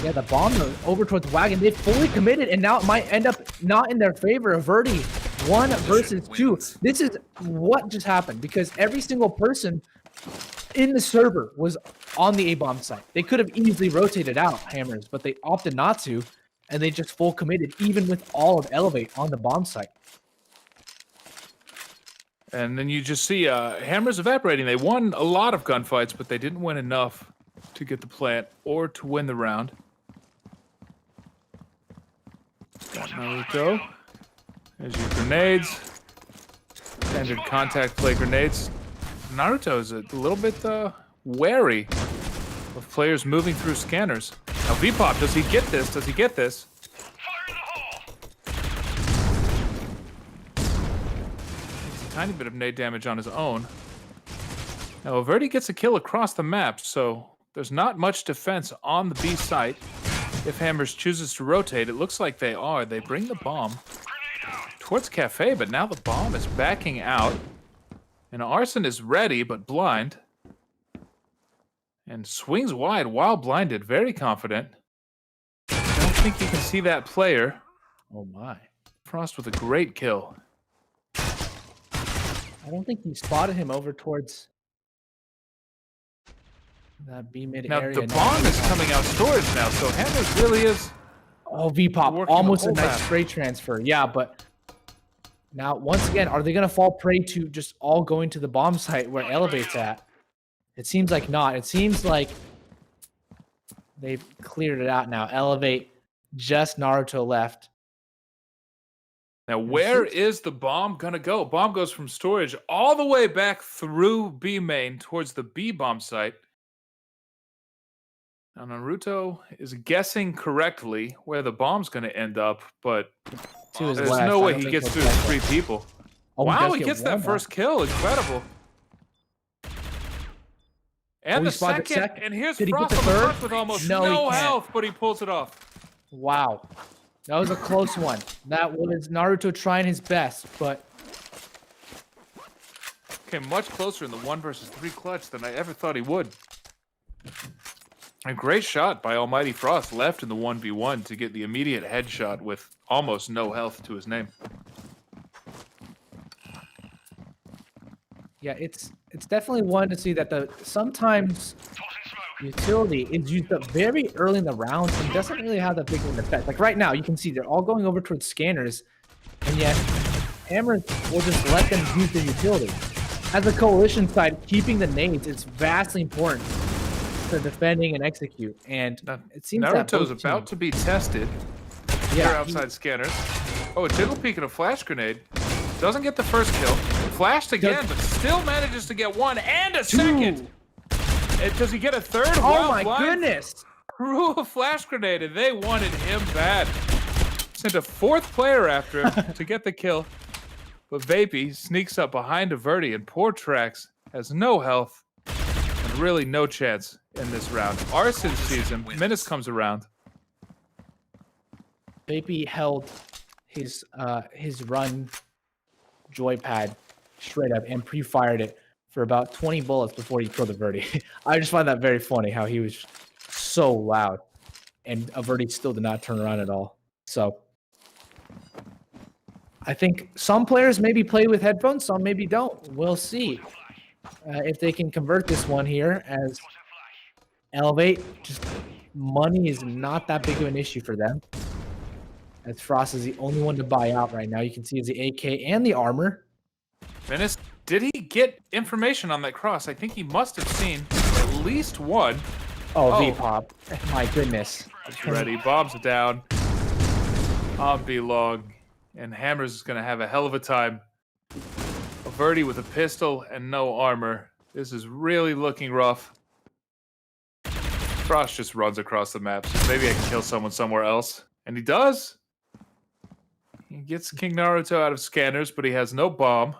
Yeah, the bomb over towards Wagon. They fully committed, and now it might end up not in their favor. Averti 1 versus 2. This is what just happened because every single person in the server was on the A-bomb site. They could have easily rotated out hammers, but they opted not to, and they just full committed, even with all of Elevate on the bomb site. And then you just see hammers evaporating. They won a lot of gunfights, but they didn't win enough to get the plant or to win the round. Got Naruto. There's your grenades. Standard contact play grenades. Naruto is a little bit wary of players moving through scanners. Now VPOP, does he get this? Does he get this? Takes a tiny bit of nade damage on his own. Now Averti gets a kill across the map, so there's not much defense on the B site. If Hammers chooses to rotate, it looks like they are. They bring the bomb towards Cafe, but now the bomb is backing out. And Arson is ready, but blind. And swings wide while blinded, very confident. I don't think you can see that player. Oh my. Frost with a great kill. I don't think you spotted him over towards that B mid Now area. the bomb is coming out storage now, so Hammers really is. Oh, VPOP, working almost the a whole nice map. spray transfer. Yeah, but now once again, are they going to fall prey to just all going to the bomb site where Elevate's at? It seems like not. It seems like they've cleared it out now. Elevate, just Naruto left. Now where is the bomb gonna go? Bomb goes from storage all the way back through B main towards the B bomb site. Now Naruto is guessing correctly where the bomb's gonna end up, but To his there's left. no I way don't he think gets he'll through get 3 that. people. Oh, Wow, does he get gets that one first kill. Incredible. And Oh, the he spotted second, and here's Did he get Frost the on the third? front with almost No, he no can't. health, but he pulls it off. Wow. That was a close one. That was Naruto trying his best, but Came much closer in the 1 versus 3 clutch than I ever thought he would. A great shot by Almighty Frost left in the 1v1 to get the immediate headshot with almost no health to his name. yeah, it's definitely one to see that the sometimes utility is used up very early in the round and doesn't really have that big of an effect. Like right now, you can see they're all going over towards scanners, and yet Hammers will just let them use their utility. As a coalition side, keeping the nades is vastly important for defending and execute. And it seems that Naruto's both about teams- to be tested. They're Yeah, outside scanners. Oh, a jiggle peek and a flash grenade. Doesn't get the first kill. Flashed again, but still manages to get one and a second. And does he get a third? Oh my goodness! Threw a flash grenade, and they wanted him bad. Sent a fourth player after him to get the kill. But Vapey sneaks up behind Averti, and poor Trax has no health and really no chance in this round. Arson sees him. Menace comes around. Vapey held his run joypad straight up and pre-fired it for about 20 bullets before he killed Averti. I just find that very funny how he was so loud, and Averti still did not turn around at all. So I think some players maybe play with headphones, some maybe don't. We'll see if they can convert this one here. As Elevate, just money is not that big of an issue for them, as Frost is the only one to buy out right now. You can see is the AK and the armor. Menace, did he get information on that cross? I think he must have seen at least one. Oh, V-pop. My goodness. He's ready. Bombs down. On B-long. And Hammers is going to have a hell of a time. Averti with a pistol and no armor. This is really looking rough. Frost just runs across the map. So maybe I can kill someone somewhere else. And he does. He gets King Naruto out of scanners, but he has no bomb.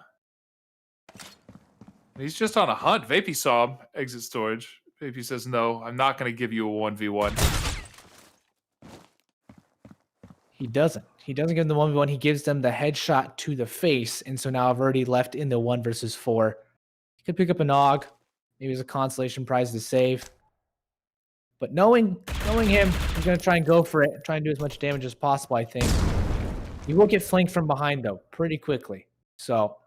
He's just on a hunt. Vapey saw him exit storage. Vapey says, no, I'm not going to give you a 1v1. He doesn't. He doesn't give them the 1v1. He gives them the headshot to the face. And so now I've already left in the 1 versus 4. He could pick up a Nog. Maybe it's a consolation prize to save. But knowing him, he's going to try and go for it. Try and do as much damage as possible, I think. He will get flanked from behind, though, pretty quickly. So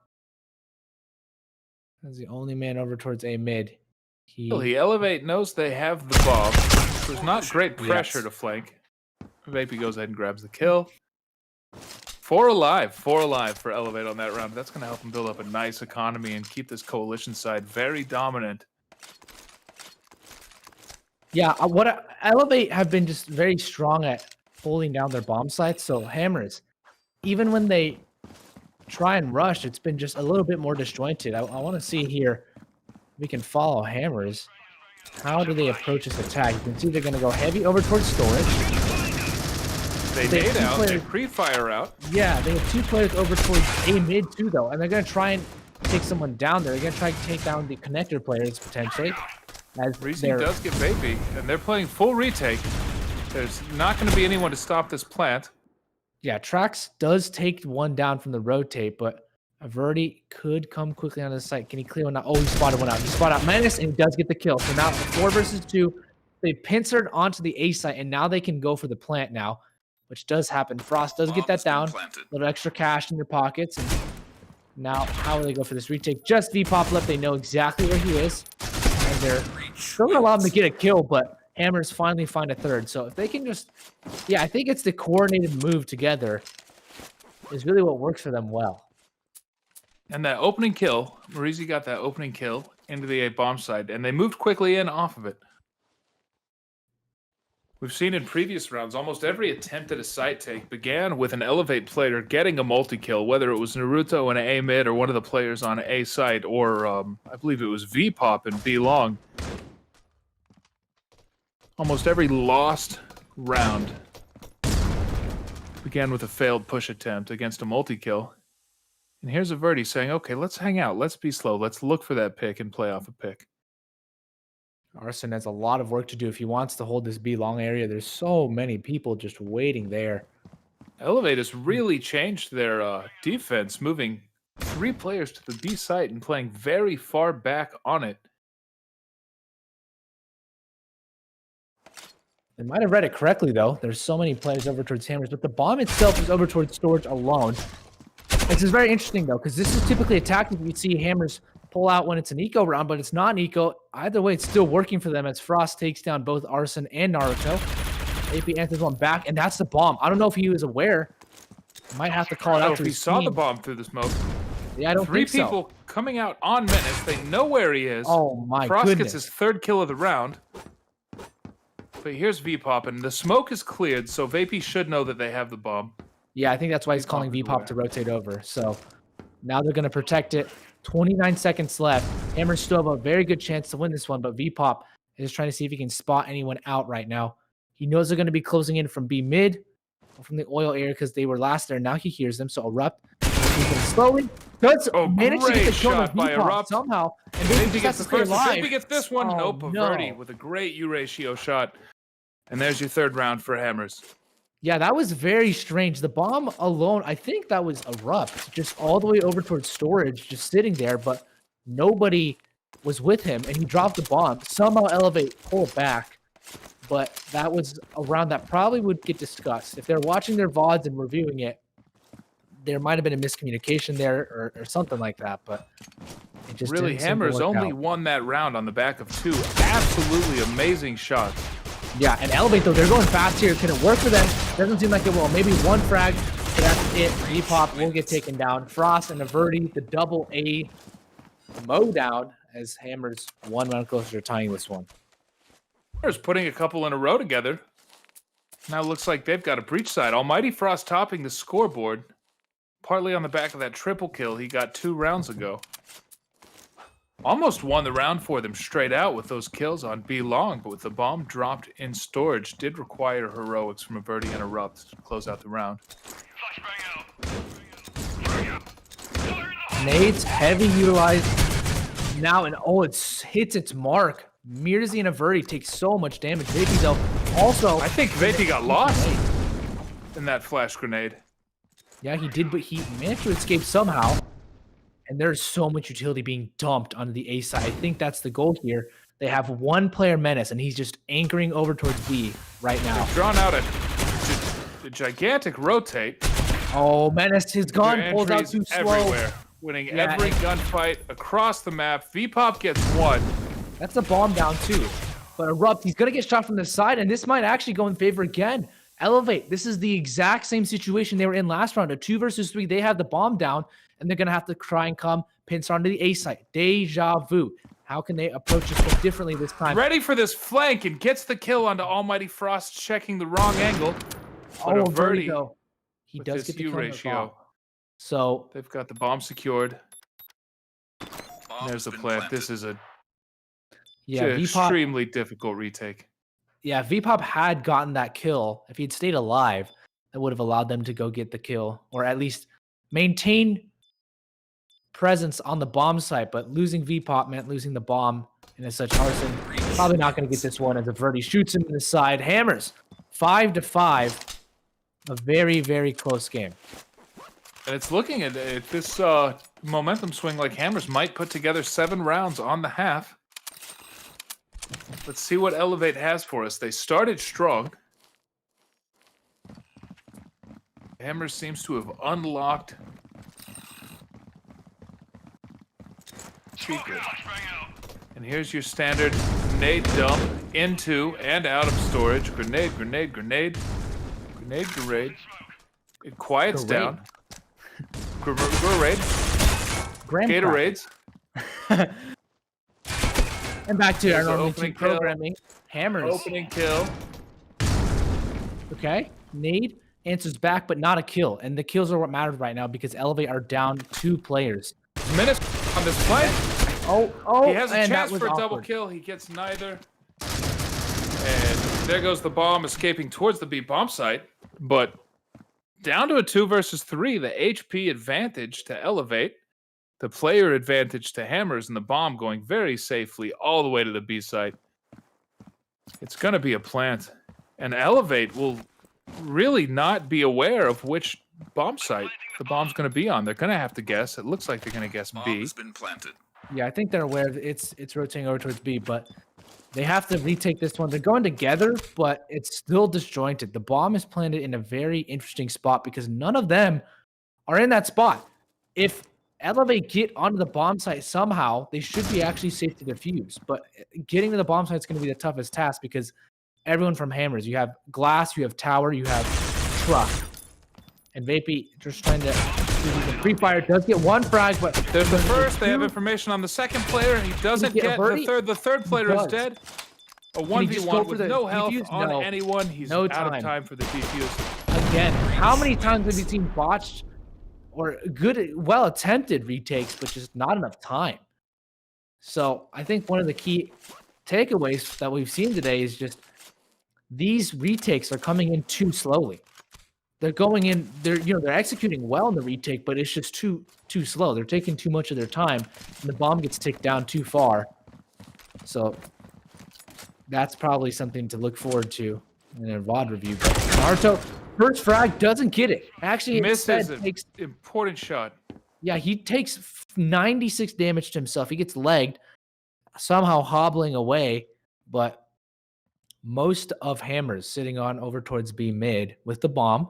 that's the only man over towards A mid. He Elevate knows they have the bomb. There's not great pressure to flank. Vapey goes ahead and grabs the kill. 4 alive for Elevate on that round. That's going to help him build up a nice economy and keep this coalition side very dominant. Yeah, Elevate have been just very strong at holding down their bomb sites. So Hammers, even when they try and rush, it's been just a little bit more disjointed. I want to see here if we can follow Hammers. How do they approach this attack? You can see they're going to go heavy over towards storage. They nade out, they pre-fire out. Yeah, they have 2 players over towards A mid too, though, and they're going to try and take someone down there. They're going to try to take down the connector players potentially. As Reese does get Vapey, and they're playing full retake. There's not going to be anyone to stop this plant. Yeah, Trax does take one down from the rotate, but Averti could come quickly on the site. Can he clear one out? Oh, he spotted one out. He spotted out Menace, and he does get the kill. So now 4 versus 2. They pincered onto the A site, and now they can go for the plant now, which does happen. Frost does get that down. A little extra cash in their pockets. And now, how will they go for this retake? Just V-pop left. They know exactly where he is. And they're still going to allow him to get a kill, but Hammers finally find a third. So if they can just... Yeah, I think it's the coordinated move together is really what works for them well. And that opening kill, Marizi got that opening kill into the A bomb site, and they moved quickly in off of it. We've seen in previous rounds, almost every attempt at a site take began with an Elevate player getting a multi-kill, whether it was Naruto in A mid or one of the players on A site, or I believe it was V-pop and B long. Almost every lost round began with a failed push attempt against a multi-kill. And here's Averti saying, okay, let's hang out. Let's be slow. Let's look for that pick and play off a pick. Arson has a lot of work to do if he wants to hold this B long area. There's so many people just waiting there. Elevate has really changed their defense, moving 3 players to the B site and playing very far back on it. They might have read it correctly, though. There's so many players over towards Hammers, but the bomb itself is over towards storage alone. This is very interesting, though, because this is typically a tactic you see Hammers pull out when it's an eco round, but it's not an eco. Either way, it's still working for them as Frost takes down both Arson and Naruto. AP answers one back, and that's the bomb. I don't know if he was aware. Might have to call it out to he his saw team. the bomb through the smoke. Yeah, I don't Three think so. people coming out on Menace. They know where he is. Oh, my Frost goodness. gets his 3rd kill of the round. But here's V-Pop, and the smoke is cleared, so Vapey should know that they have the bomb. Yeah, I think that's why he's calling V-Pop to rotate over. So now they're going to protect it. 29 seconds left. Hammers still have a very good chance to win this one, but V-Pop is trying to see if he can spot anyone out right now. He knows they're going to be closing in from B mid or from the oil area because they were last there. Now he hears them, so Erupt. He can slowly manage to get the kill on V-Pop somehow. And Vapey gets the first. alive. Vapey gets this one. Oh, Nope, Averti with a great U-ratio shot. And there's your third round for Hammers. Yeah, that was very strange. The bomb alone, I think that was Erupt, just all the way over towards storage, just sitting there, but nobody was with him, and he dropped the bomb. Somehow Elevate pulled back, but that was a round that probably would get discussed. If they're watching their VODs and reviewing it, there might have been a miscommunication there or something like that, but it just really, didn't seem to Hammers work only out. won that round on the back of 2 absolutely amazing shots. Yeah, and Elevate, though, they're going fast here. Can it work for them? Doesn't seem like it will. Maybe one frag, but that's it. V-Pop will get taken down. Frost and Averti, the double A mow down as Hammers one round closer to tying this one. Hammers putting a couple in a row together. Now it looks like they've got a breach side. Almighty Frost topping the scoreboard, partly on the back of that triple kill he got 2 rounds ago. Almost won the round for them straight out with those kills on B long, but with the bomb dropped in storage, did require heroics from Averti and Erupt to close out the round. Nades heavy utilized now, and it hits its mark. Mirzi and Averti take so much damage. Vapey, though, also... I think Vapey got lost in that flash grenade. Yeah, he did, but he managed to escape somehow. And there's so much utility being dumped onto the A side. I think that's the goal here. They have one player Menace, and he's just anchoring over towards B right now. They've drawn out a gigantic rotate. Oh, Menace, his gun Their pulls out entries too slow. everywhere, winning every gunfight across the map. V-Pop gets 1. That's a bomb down too. But Erupt, he's going to get shot from the side, and this might actually go in favor again. Elevate, this is the exact same situation they were in last round. A 2 versus 3, they have the bomb down, and they're going to have to try and come pincer onto the A site. Deja vu. How can they approach this one differently this time? Ready for this flank and gets the kill onto Almighty Frost, checking the wrong angle. But Oh, Averti Vertigo. He with does this get the kill on the U-ratio. bomb. So They've got the bomb secured. Bomb There's has the been plant. planted. This is a yeah, V-Pop. extremely difficult retake. Yeah, V-Pop had gotten that kill. If he'd stayed alive, that would have allowed them to go get the kill, or at least maintain presence on the bomb site. But losing V-Pop meant losing the bomb, and as such, Arson probably not going to get this one as Averti shoots him in the side. Hammers 5-5, a very, very close game. And it's looking at this momentum swing like Hammers might put together 7 rounds on the half. Let's see what Elevate has for us. They started strong. Hammers seems to have unlocked Secret. And here's your standard grenade dump into and out of storage. Grenade, grenade, grenade. Grenade, grenade. It quiets Grenade. down. Grenade. Graham Gatorades. And back to There's our an normal opening team kill. programming. Hammers. Opening kill. Okay. Nade answers back, but not a kill. And the kills are what matters right now because Elevate are down 2 players. Minutes on this play. Oh, He has a and that chance was for a double awkward. kill. He gets neither. And there goes the bomb escaping towards the B bomb site. But down to a 2 versus 3, the HP advantage to Elevate, the player advantage to Hammers, and the bomb going very safely all the way to the B site. It's going to be a plant. And Elevate will really not be aware of which bomb site the bomb's going to be on. They're going to have to guess. It looks like they're going to guess Bomb B. has been planted. Yeah, I think they're aware of it. It's rotating over towards B, but they have to retake this one. They're going together, but it's still disjointed. The bomb is planted in a very interesting spot because none of them are in that spot. If Elevate get onto the bomb site somehow, they should be actually safe to defuse. But getting to the bomb site is going to be the toughest task because everyone from Hammers, you have Glass, you have Tower, you have Truck. And Vapey just trying to the Free Fire does get 1 frag, but There's the first. They have information on the second player, and he doesn't get get Averti? the third. The third player is does. dead. A Can he just go 1v1 for with the no health defuse? on No. anyone. He's No out time. of time for the defuse. Again, how many times have you seen botched or good, well attempted retakes, but just not enough time? So I think one of the key takeaways that we've seen today is just these retakes are coming in too slowly. They're going in, they're executing well in the retake, but it's just too slow. They're taking too much of their time, and the bomb gets ticked down too far. So that's probably something to look forward to in a VOD review. But Naruto, first frag, doesn't get it. Actually, Misses instead an takes, important shot. yeah, he takes 96 damage to himself. He gets legged, somehow hobbling away, but most of Hammers sitting on over towards B mid with the bomb.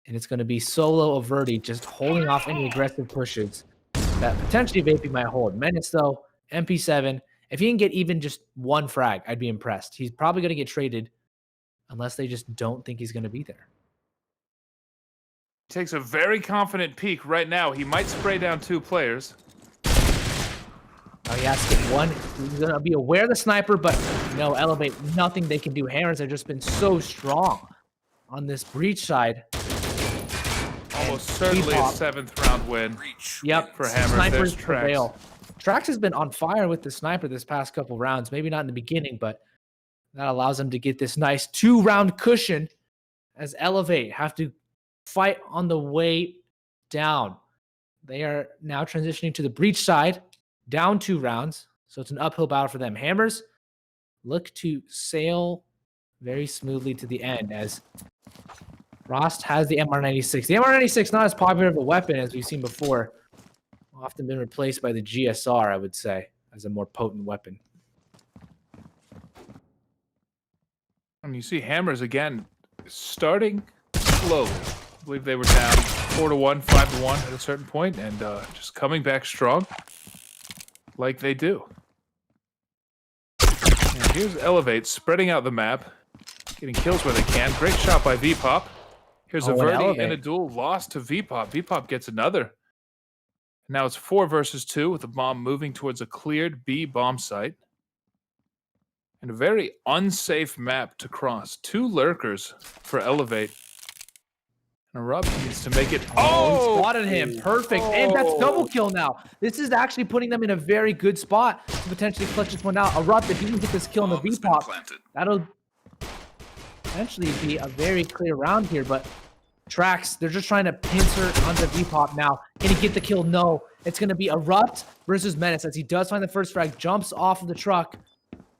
And it's going to be solo Averti just holding off any aggressive pushes that potentially Vapey might hold. Menace, though, MP7, if he can get even just one frag, I'd be impressed. He's probably going to get traded unless they just don't think he's going to be there. Takes a very confident peek right now. He might spray down 2 players. Now he has to get one. He's going to be aware of the sniper, but no, Elevate, nothing they can do. Hammers have just been so strong on this breach side. Almost certainly a 7th round win. Yep, for Hammers. snipers There's Trax. prevail. Trax has been on fire with the sniper this past couple rounds. Maybe not in the beginning, but that allows him to get this nice 2-round cushion as Elevate have to fight on the way down. They are now transitioning to the breach side, down 2 rounds. So it's an uphill battle for them. Hammers look to sail very smoothly to the end as Rost has the MR96. The MR96 not as popular of a weapon as we've seen before. Often been replaced by the GSR, I would say, as a more potent weapon. And you see Hammers again starting slowly. I believe they were down 4-1, 5-1 at a certain point, and just coming back strong like they do. And here's Elevate spreading out the map, getting kills where they can. Great shot by VPop. Here's a Verti in a duel lost to VPop. VPop gets another. Now it's 4 versus 2 with the bomb moving towards a cleared B bomb site. And a very unsafe map to cross. 2 lurkers for Elevate. And Erupt needs to make it. Oh, he spotted him. Perfect. And that's double kill now. This is actually putting them in a very good spot to potentially clutch this one out. Erupt, if he can get this kill on the VPop, that'll potentially be a very clear round here, but Trax, they're just trying to pincer onto VPop now. Can he get the kill? No. It's going to be Erupt versus Menace as he does find the first frag, jumps off of the truck.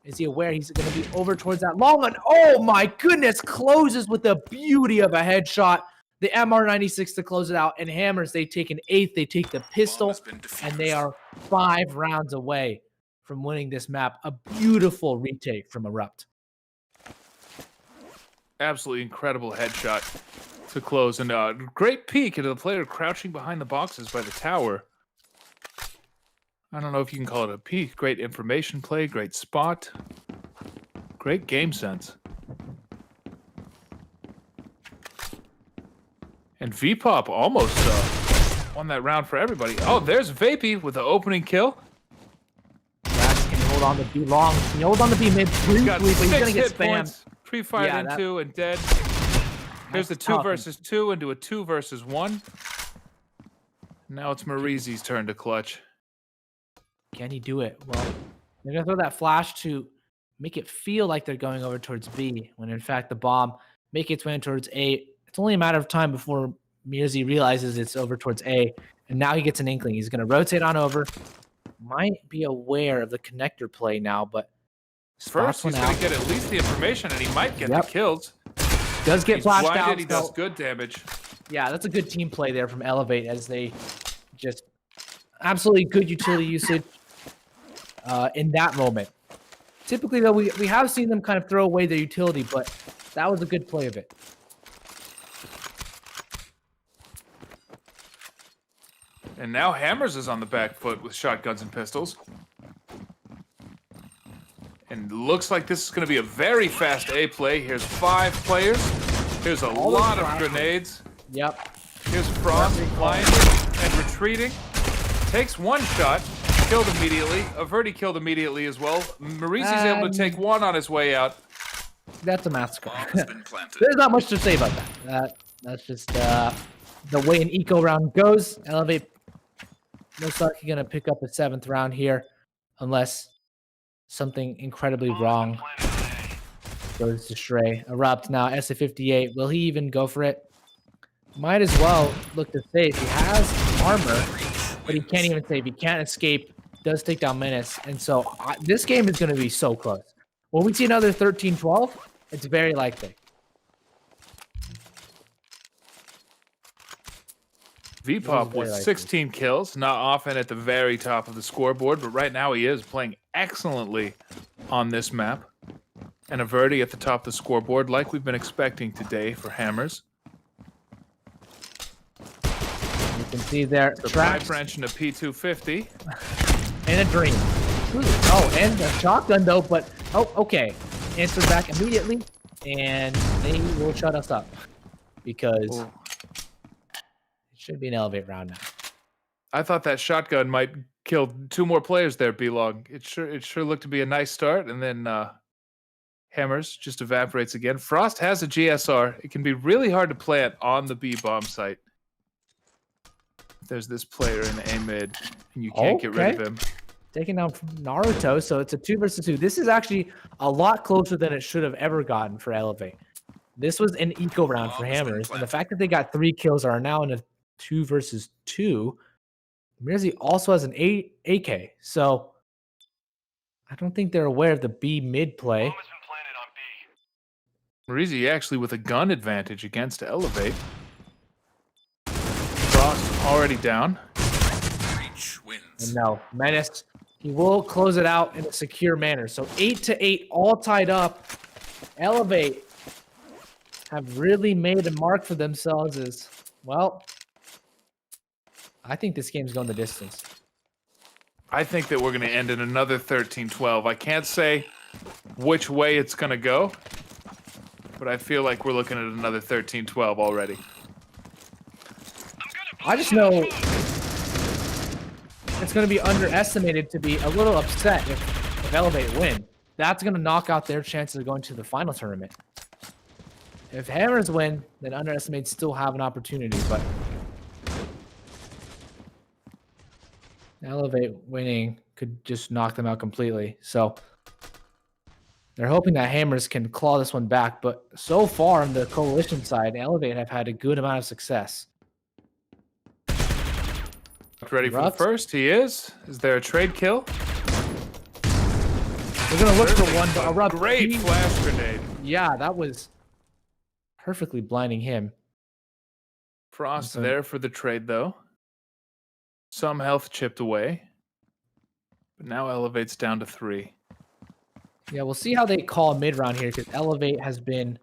Is he aware he's going to be over towards that long one? Oh my goodness, closes with the beauty of a headshot. The MR96 to close it out, and Hammers, they take an 8th, they take the pistol, and they are 5 rounds away from winning this map. A beautiful retake from Erupt. Absolutely incredible headshot to close. And great peek into the player crouching behind the boxes by the tower. I don't know if you can call it a peek. Great information play, great spot, great game sense. And VPop almost won that round for everybody. Oh, there's Vapey with the opening kill. Trax can hold on to B long. Can hold on to B mid briefly, but he's going to get spammed. Pre-fired into and dead. Here's the 2 versus 2 into a 2 versus 1. Now it's Marizi's turn to clutch. Can he do it? Well, they're going to throw that flash to make it feel like they're going over towards B, when in fact the bomb make its way towards A. It's only a matter of time before Mirzi realizes it's over towards A, and now he gets an inkling. He's going to rotate on over. Might be aware of the connector play now, but first he's going to get at least the information, and he might get the kills. Does get flashed blinded, out. He does good damage. Yeah, that's a good team play there from Elevate as they just absolutely good utility usage in that moment. Typically, though, we have seen them kind of throw away their utility, but that was a good play of it. And now Hammers is on the back foot with shotguns and pistols. And looks like this is going to be a very fast A play. Here's 5 players. Here's a lot of grenades. Yep. Here's Frost flying and retreating. Takes 1 shot. killed immediately. Averti killed immediately as well. Marizi's able to take one on his way out. That's a massacre. Bomb has been planted. There's not much to say about that. That's just the way an eco round goes. Elevate most likely going to pick up a 7th round here, unless something incredibly wrong goes astray. Erupt now, SA-58. Will he even go for it? Might as well look to save. He has armor, but he can't even save. He can't escape. Does take down Menace. And so this game is going to be so close. Will we see another 13-12? It's very likely. VPOP with 16 kills, not often at the very top of the scoreboard, but right now he is playing excellently on this map. And Averti at the top of the scoreboard, like we've been expecting today for Hammers. You can see there The tracks pipe wrench and a P250. and a dream. Ooh, oh, and a shotgun though, but okay. Answer back immediately, and they will shut us up because it should be an elevate round now. I thought that shotgun might kill 2 more players there, B-Log. It sure looked to be a nice start, and then Hammers just evaporates again. Frost has a GSR. It can be really hard to plant on the B-bomb site. There's this player in A mid, and you can't get rid of him. Taking down Naruto, so it's a 2 versus 2. This is actually a lot closer than it should have ever gotten for Elevate. This was an eco round for Hammers, and the fact that they got 3 kills are now in a 2 versus 2. Mirzi also has an AK, so I don't think they're aware of the B mid play. Marizi actually with a gun advantage against Elevate. Frost already down. Reach wins. And no, Menace, he will close it out in a secure manner. So 8-8, all tied up. Elevate have really made a mark for themselves as, well, I think this game's going the distance. I think that we're going to end in another 13-12. I can't say which way it's going to go, but I feel like we're looking at another 13-12 already. I just know it's going to be underestimated to be a little upset if Elevate win. That's going to knock out their chances of going to the final tournament. If Hammers win, then underestimates still have an opportunity, but Elevate winning could just knock them out completely. So they're hoping that Hammers can claw this one back, but so far on the Coalition side, Elevate have had a good amount of success. Ready for the first? He is. Is there a trade kill? We're going to look for one. But Great flash grenade. Yeah, that was perfectly blinding him. Frost there for the trade, though. Some health chipped away. But now Elevate's down to 3. Yeah, we'll see how they call mid-round here, because Elevate has been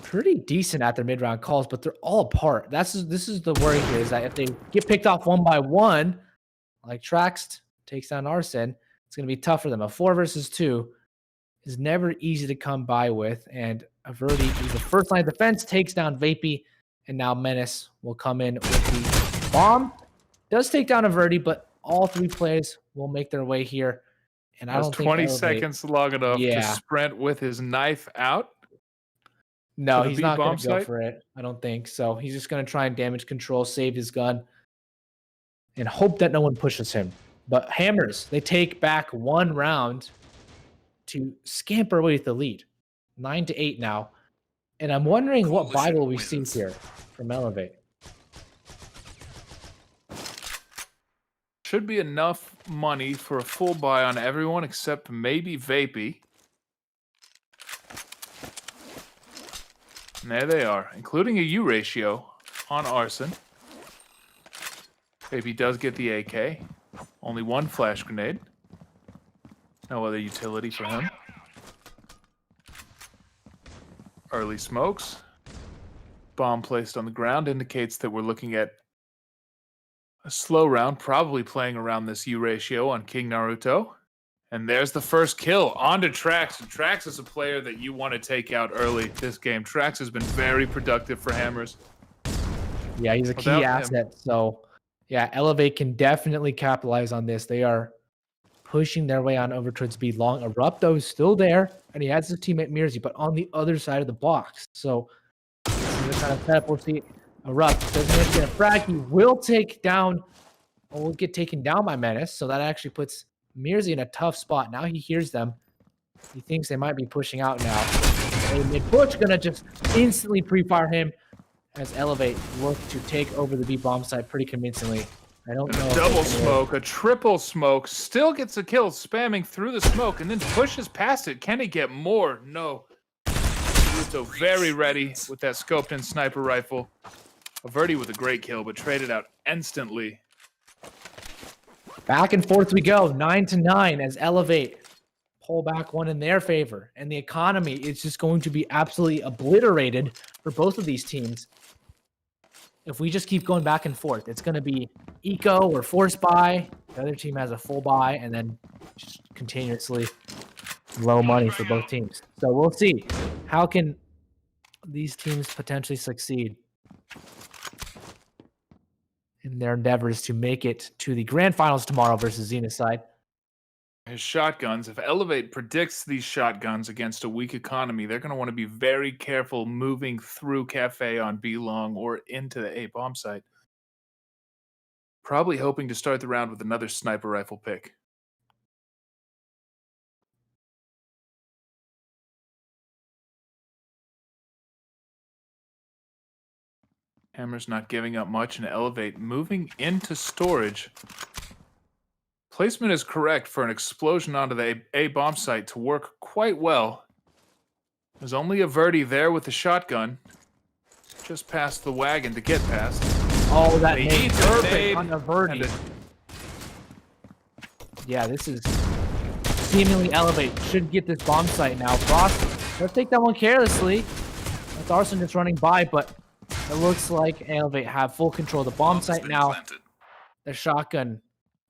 pretty decent at their mid-round calls, but they're all apart. This is the worry here, is that if they get picked off one by one, like Trax takes down Arson, it's going to be tough for them. A 4 versus 2 is never easy to come by with, and Averti is the first line of defense, takes down Vapey, and now Menace will come in with the bomb. Does take down Averti, but all 3 players will make their way here. And I don't think 20 seconds long enough to sprint with his knife out. No, he's not going to go for it. I don't think so. He's just going to try and damage control, save his gun, and hope that no one pushes him. But Hammers, they take back 1 round to scamper away with the lead. 9-8 now. And I'm wondering what buy will we see here from Elevate. Should be enough money for a full buy on everyone except maybe Vapey. And there they are, including a U ratio on Arson. Vapey does get the AK. Only 1 flash grenade. No other utility for him. Early smokes. Bomb placed on the ground indicates that we're looking at a slow round, probably playing around this U ratio on King Naruto. And there's the first kill onto Trax. And Trax is a player that you want to take out early this game. Trax has been very productive for Hammers. Yeah, he's a key asset. So Yeah, Elevate can definitely capitalize on this. They are pushing their way on over towards B long. Erupto is still there, and he has his teammate Mirzi, but on the other side of the box. So this is the kind of setup we'll see. Erupt doesn't have to get a frag. He will take down, or will get taken down by Menace. So that actually puts Mirzi in a tough spot. Now he hears them. He thinks they might be pushing out now. A mid-push gonna just instantly pre-fire him as Elevate look to take over the B bomb site pretty convincingly. I don't know. Double smoke, a triple smoke, still gets a kill, spamming through the smoke, and then pushes past it. Can he get more? No. Naruto very ready with that scoped-in sniper rifle. Averti with a great kill, but traded out instantly. Back and forth we go, 9-9 as Elevate pull back one in their favor. And the economy is just going to be absolutely obliterated for both of these teams. If we just keep going back and forth, it's going to be eco or force buy. The other team has a full buy, and then just continuously low money for both teams. So we'll see. How can these teams potentially succeed in their endeavors to make it to the grand finals tomorrow versus Zenith side? His shotguns, if Elevate predicts these shotguns against a weak economy, they're going to want to be very careful moving through Cafe on B long or into the A bomb site. Probably hoping to start the round with another sniper rifle pick. Hammer's not giving up much, and Elevate moving into storage. Placement is correct for an explosion onto the A bomb site to work quite well. There's only Averti there with the shotgun. Just past the wagon to get past. Oh, that They made eat the perfect nade on Averti. and Yeah, this is seemingly Elevate. Should get this bomb site now. Frost does take that one carelessly. That's Arson just running by, but it looks like Elevate have full control of the bomb site now. Planted. The shotgun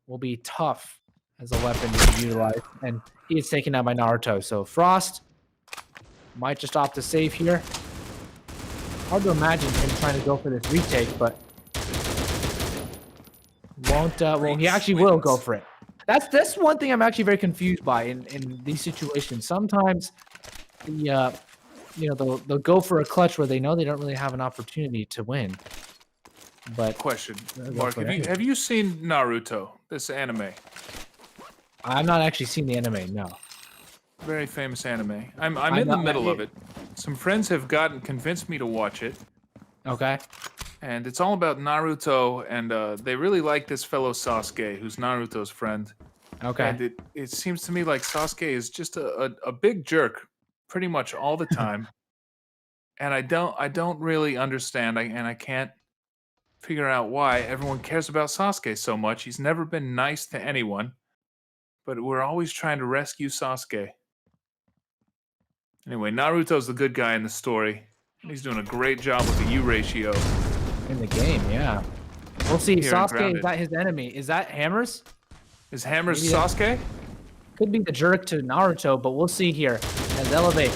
will be tough as a weapon to utilize, and he is taken out by Naruto. So Frost might just opt to save here. Hard to imagine him trying to go for this retake, but won't. Well, he actually will go for it. That's one thing I'm actually very confused by in these situations. Sometimes the they'll go for a clutch where they know they don't really have an opportunity to win. But question, Mark, have you seen Naruto, this anime? I'm not actually seen the anime, no. Very famous anime. I'm in the middle of it. Some friends have convinced me to watch it. Okay. And it's all about Naruto, and they really like this fellow Sasuke, who's Naruto's friend. Okay. And it seems to me like Sasuke is just a big jerk pretty much all the time. And I don't really understand, and I can't figure out why everyone cares about Sasuke so much. He's never been nice to anyone, but we're always trying to rescue Sasuke. Anyway, Naruto's the good guy in the story, and he's doing a great job with the U ratio. In the game, yeah. We'll see. Here and Sasuke, grounded. is that his enemy? Is that Hammers? Is Hammers Maybe that- Sasuke? Could be the jerk to Naruto, but we'll see here. As Elevate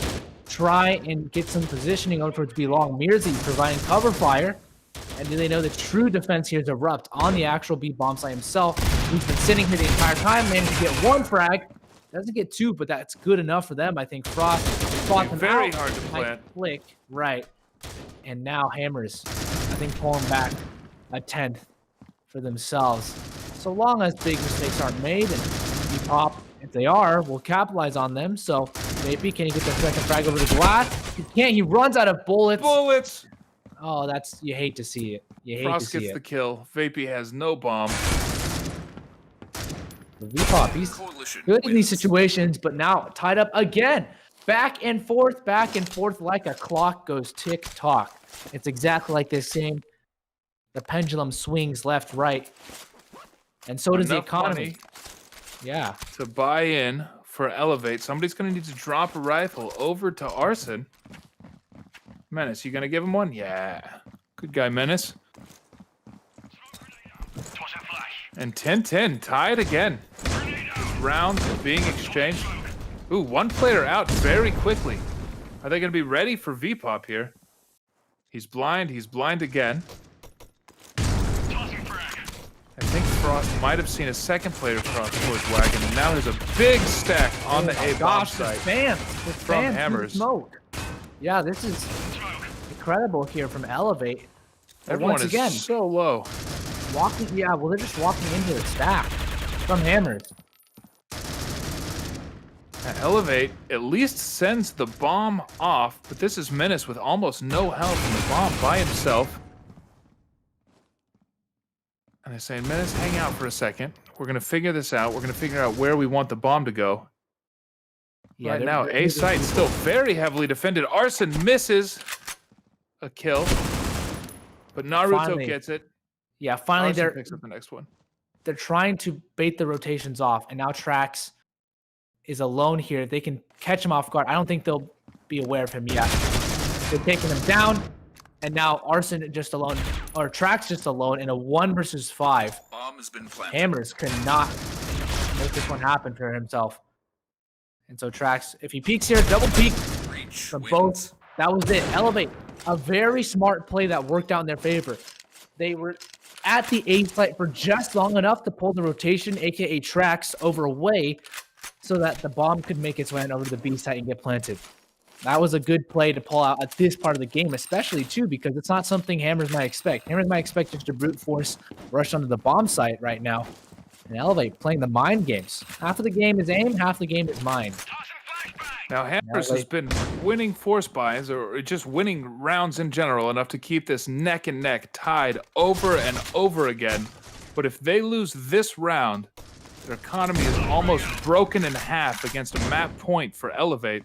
try and get some positioning over towards B long. Mirzi providing cover fire. And do they know the true defense here is Erupt on the actual B bomb site himself? He's been sitting here the entire time, managed to get one frag. Doesn't get two, but that's good enough for them. I think Frost fought them Very out. hard to Nice plant. Flick, right. And now Hammers, I think, pulling back a 10th for themselves. So long as big mistakes aren't made, and Pop, if they are, will capitalize on them. So maybe can he get the second frag over the glass? He can't. He runs out of bullets. Bullets! Oh, you hate to see it. You hate Frost to see gets the it. kill. Vapey has no bomb. V-Pop, he's Coalition good in these wins. situations, but now tied up again. Back and forth like a clock goes tick-tock. It's exactly like this same. The pendulum swings left, right. And so does the Enough economy. money Yeah. to buy in for Elevate. Somebody's going to need to drop a rifle over to Arson. Menace, you going to give him one? Yeah. Good guy, Menace. Tossing flash. And 10-10, tied again. Rounds being exchanged. Ooh, one player out very quickly. Are they going to be ready for V-Pop here? He's blind again. Tossing frag. Frost might have seen a second player cross towards wagon, and now there's a big stack on the A bomb Gosh, site. the fans from through the Hammers. smoke. Yeah, this is incredible here from Elevate. But Everyone once is again, so low. walking. Yeah, well, they're just walking into the stack from Hammers. Elevate at least sends the bomb off, but this is Menace with almost no help from the bomb by himself. And they're saying, Menace, hang out for a second. We're going to figure this out. We're going to figure out where we want the bomb to go. Yeah, Right they're- now, they're- A site still very heavily defended. Arson misses a kill, but Naruto Finally, gets it. Yeah, finally Arson they're picks up the next one. trying to bait the rotations off, and now Trax is alone here. They can catch him off guard. I don't think they'll be aware of him yet. They're taking him down, and now Arson just alone, or Trax just alone in a 1 versus 5. Bomb has been planted. Hammers cannot make this one happen for himself. And so Trax, if he peeks here, double peek Reach from wins. both. That was it. Elevate. A very smart play that worked out in their favor. They were at the A site for just long enough to pull the rotation, aka Trax, over away so that the bomb could make its way on over to the B site and get planted. That was a good play to pull out at this part of the game, especially too, because it's not something Hammers might expect. Hammers might expect just to brute force rush onto the bomb site right now. And Elevate playing the mind games. Half of the game is aim, half the game is mind. Now, Hammers has been winning force buys or just winning rounds in general enough to keep this neck and neck tied over and over again. But if they lose this round, their economy is almost broken in half against a map point for Elevate.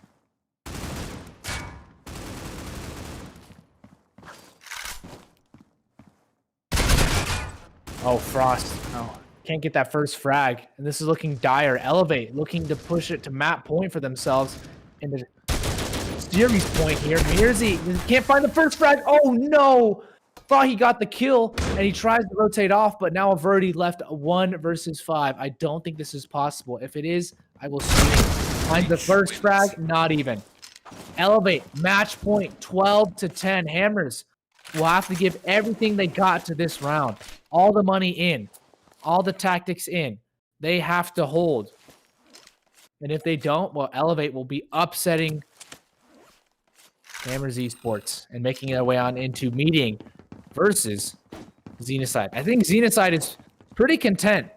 Oh, Frost. No. Can't get that first frag. And this is looking dire. Elevate looking to push it to map point for themselves. And the series point here. Mirzi can't find the first frag. Oh, no. Thought he got the kill, and he tries to rotate off, but now Averti left 1 versus 5. I don't think this is possible. If it is, I will scream. Finds the first frag, not even. Elevate, match point, 12-10. Hammers will have to give everything they got to this round. All the money in. All the tactics in. They have to hold. And if they don't, well, Elevate will be upsetting Hammers Esports and making their way on into meeting versus Xenocide. I think Xenocide is pretty content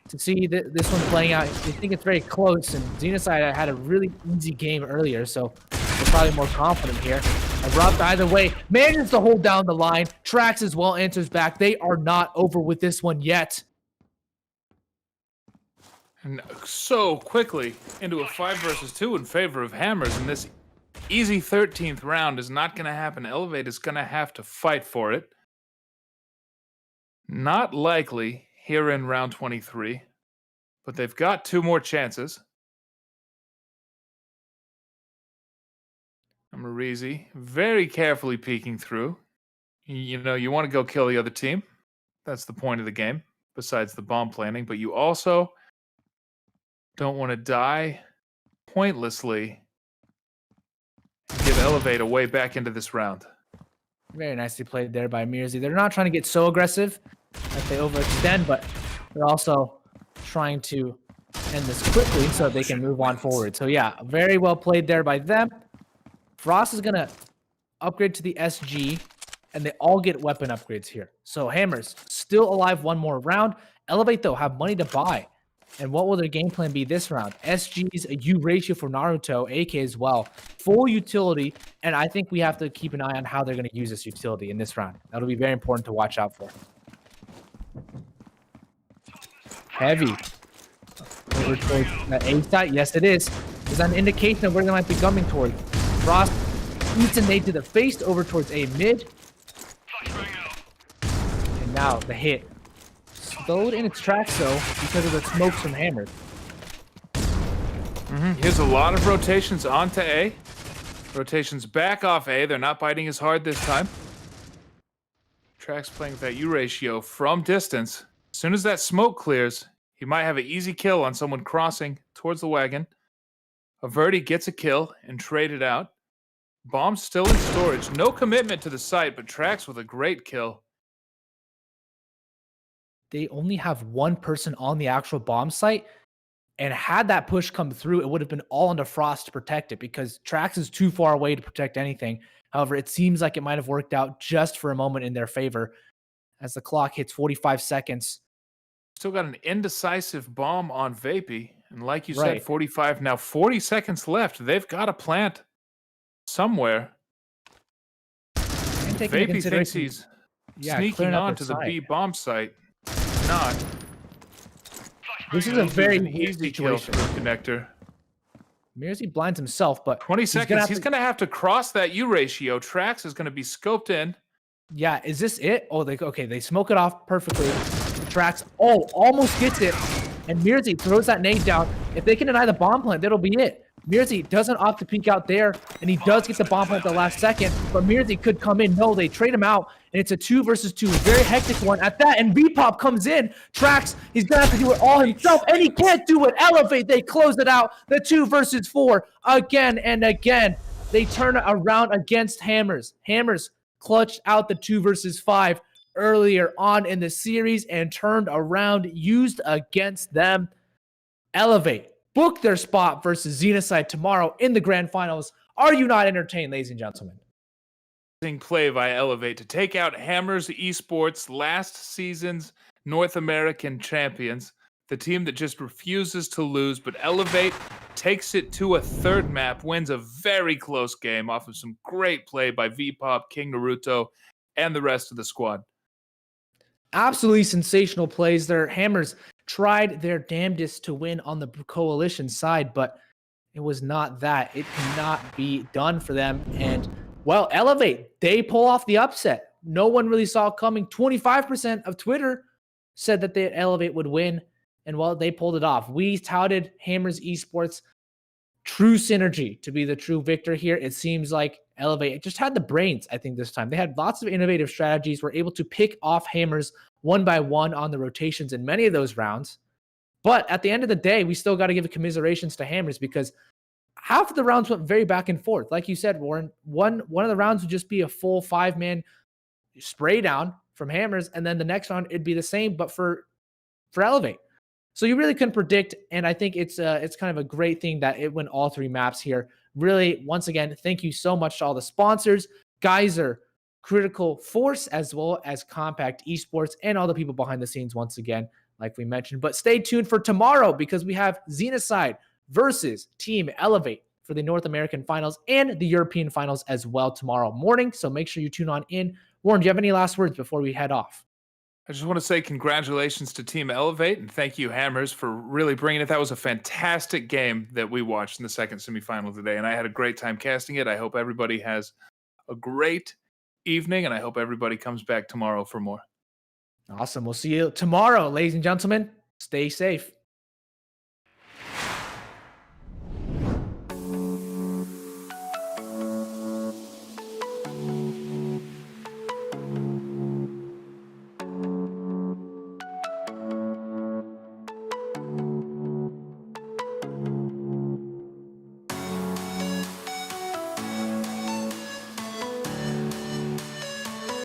to see this one playing out. I think it's very close, and Xenocide had a really easy game earlier, so they're probably more confident here. Abrupt either way, manages to hold down the line. Trax as well enters back. They are not over with this one yet. And so quickly into a 5 versus 2 in favor of Hammers, and this easy 13th round is not going to happen. Elevate is going to have to fight for it. Not likely here in round 23, but they've got 2 more chances. Marizi very carefully peeking through. You know, you want to go kill the other team. That's the point of the game, besides the bomb planning. But you also don't want to die pointlessly and give Elevate a way back into this round. Very nicely played there by Mirzi. They're not trying to get so aggressive that they overextend, but they're also trying to end this quickly so they can move on forward. So yeah, very well played there by them. Frost is going to upgrade to the SG, and they all get weapon upgrades here. So Hammers still alive 1 more round. Elevate, though, have money to buy. And what will their game plan be this round? SG's a U ratio for Naruto, AK as well. Full utility, and I think we have to keep an eye on how they're going to use this utility in this round. That'll be very important to watch out for. Heavy. Over towards the A side. Yes, it is. Is an indication of where they might be coming towards. Frost eats a nade to the face over towards A mid. And now the hit. Slowed in its tracks, though, because of the smokes from Hammers. Here's a lot of rotations onto A. Rotations back off A. They're not biting as hard this time. Trax playing with that U ratio from distance. As soon as that smoke clears, he might have an easy kill on someone crossing towards the wagon. Averti gets a kill and traded out. Bomb still in storage. No commitment to the site, but Trax with a great kill. they only have one person on the actual bomb site. And had that push come through, it would have been all into Frost to protect it because Trax is too far away to protect anything. However, it seems like it might have worked out just for a moment in their favor as the clock hits 45 seconds. Still got an indecisive bomb on Vapey. And like you Right. said, 45, now 40 seconds left. They've got to plant somewhere. And taking into Vapey thinks consideration- he's yeah, sneaking clearing up onto their the side. B bomb site. Not. This is a very an weird easy kill situation. for the connector. Mirzi blinds himself, but 20 seconds. He's to- going to have to cross that U ratio. Trax is going to be scoped in. Yeah, is this it? Oh, they smoke it off perfectly. Trax, almost gets it. And Mirzi throws that nade down. If they can deny the bomb plant, that'll be it. Mirzi doesn't opt to peek out there, and he does get the bomb plant at the last second, but Mirzi could come in. No, they trade him out, and it's a 2 versus 2. Very hectic one at that, and V-Pop comes in. Trax, he's going to have to do it all himself, and he can't do it. Elevate, they close it out. The 2 versus 4 again and again. They turn it around against Hammers. Hammers clutched out the 2 versus 5 earlier on in the series and turned around, used against them. Elevate, book their spot versus Xenocide tomorrow in the grand finals. Are you not entertained, ladies and gentlemen? Play by Elevate to take out Hammers Esports, last season's North American champions, the team that just refuses to lose. But Elevate takes it to a third map, wins a very close game off of some great play by V-Pop, King Naruto, and the rest of the squad. Absolutely sensational plays there. Hammers tried their damnedest to win on the coalition side, but it was not that. It cannot be done for them. And, well, Elevate, they pull off the upset. No one really saw it coming. 25% of Twitter said that the Elevate would win, and, well, they pulled it off. We touted Hammers Esports' true synergy to be the true victor here. It seems like Elevate just had the brains, I think, this time. They had lots of innovative strategies, were able to pick off Hammers one by one on the rotations in many of those rounds. But at the end of the day, we still got to give commiserations to Hammers because half of the rounds went very back and forth. Like you said, Warren, one of the rounds would just be a full 5-man spray down from Hammers, and then the next round it'd be the same, but for Elevate. So you really couldn't predict, and I think it's kind of a great thing that it went all 3 maps here. Really, once again, thank you so much to all the sponsors, Gizer, Critical Force, as well as Compact Esports, and all the people behind the scenes once again, like we mentioned. But stay tuned for tomorrow because we have Xenocide versus Team Elevate for the North American Finals and the European Finals as well tomorrow morning. So make sure you tune on in. Warren, do you have any last words before we head off? I just want to say congratulations to Team Elevate and thank you, Hammers, for really bringing it. That was a fantastic game that we watched in the second semifinal today, and I had a great time casting it. I hope everybody has a great evening, and I hope everybody comes back tomorrow for more. Awesome. We'll see you tomorrow, ladies and gentlemen. Stay safe.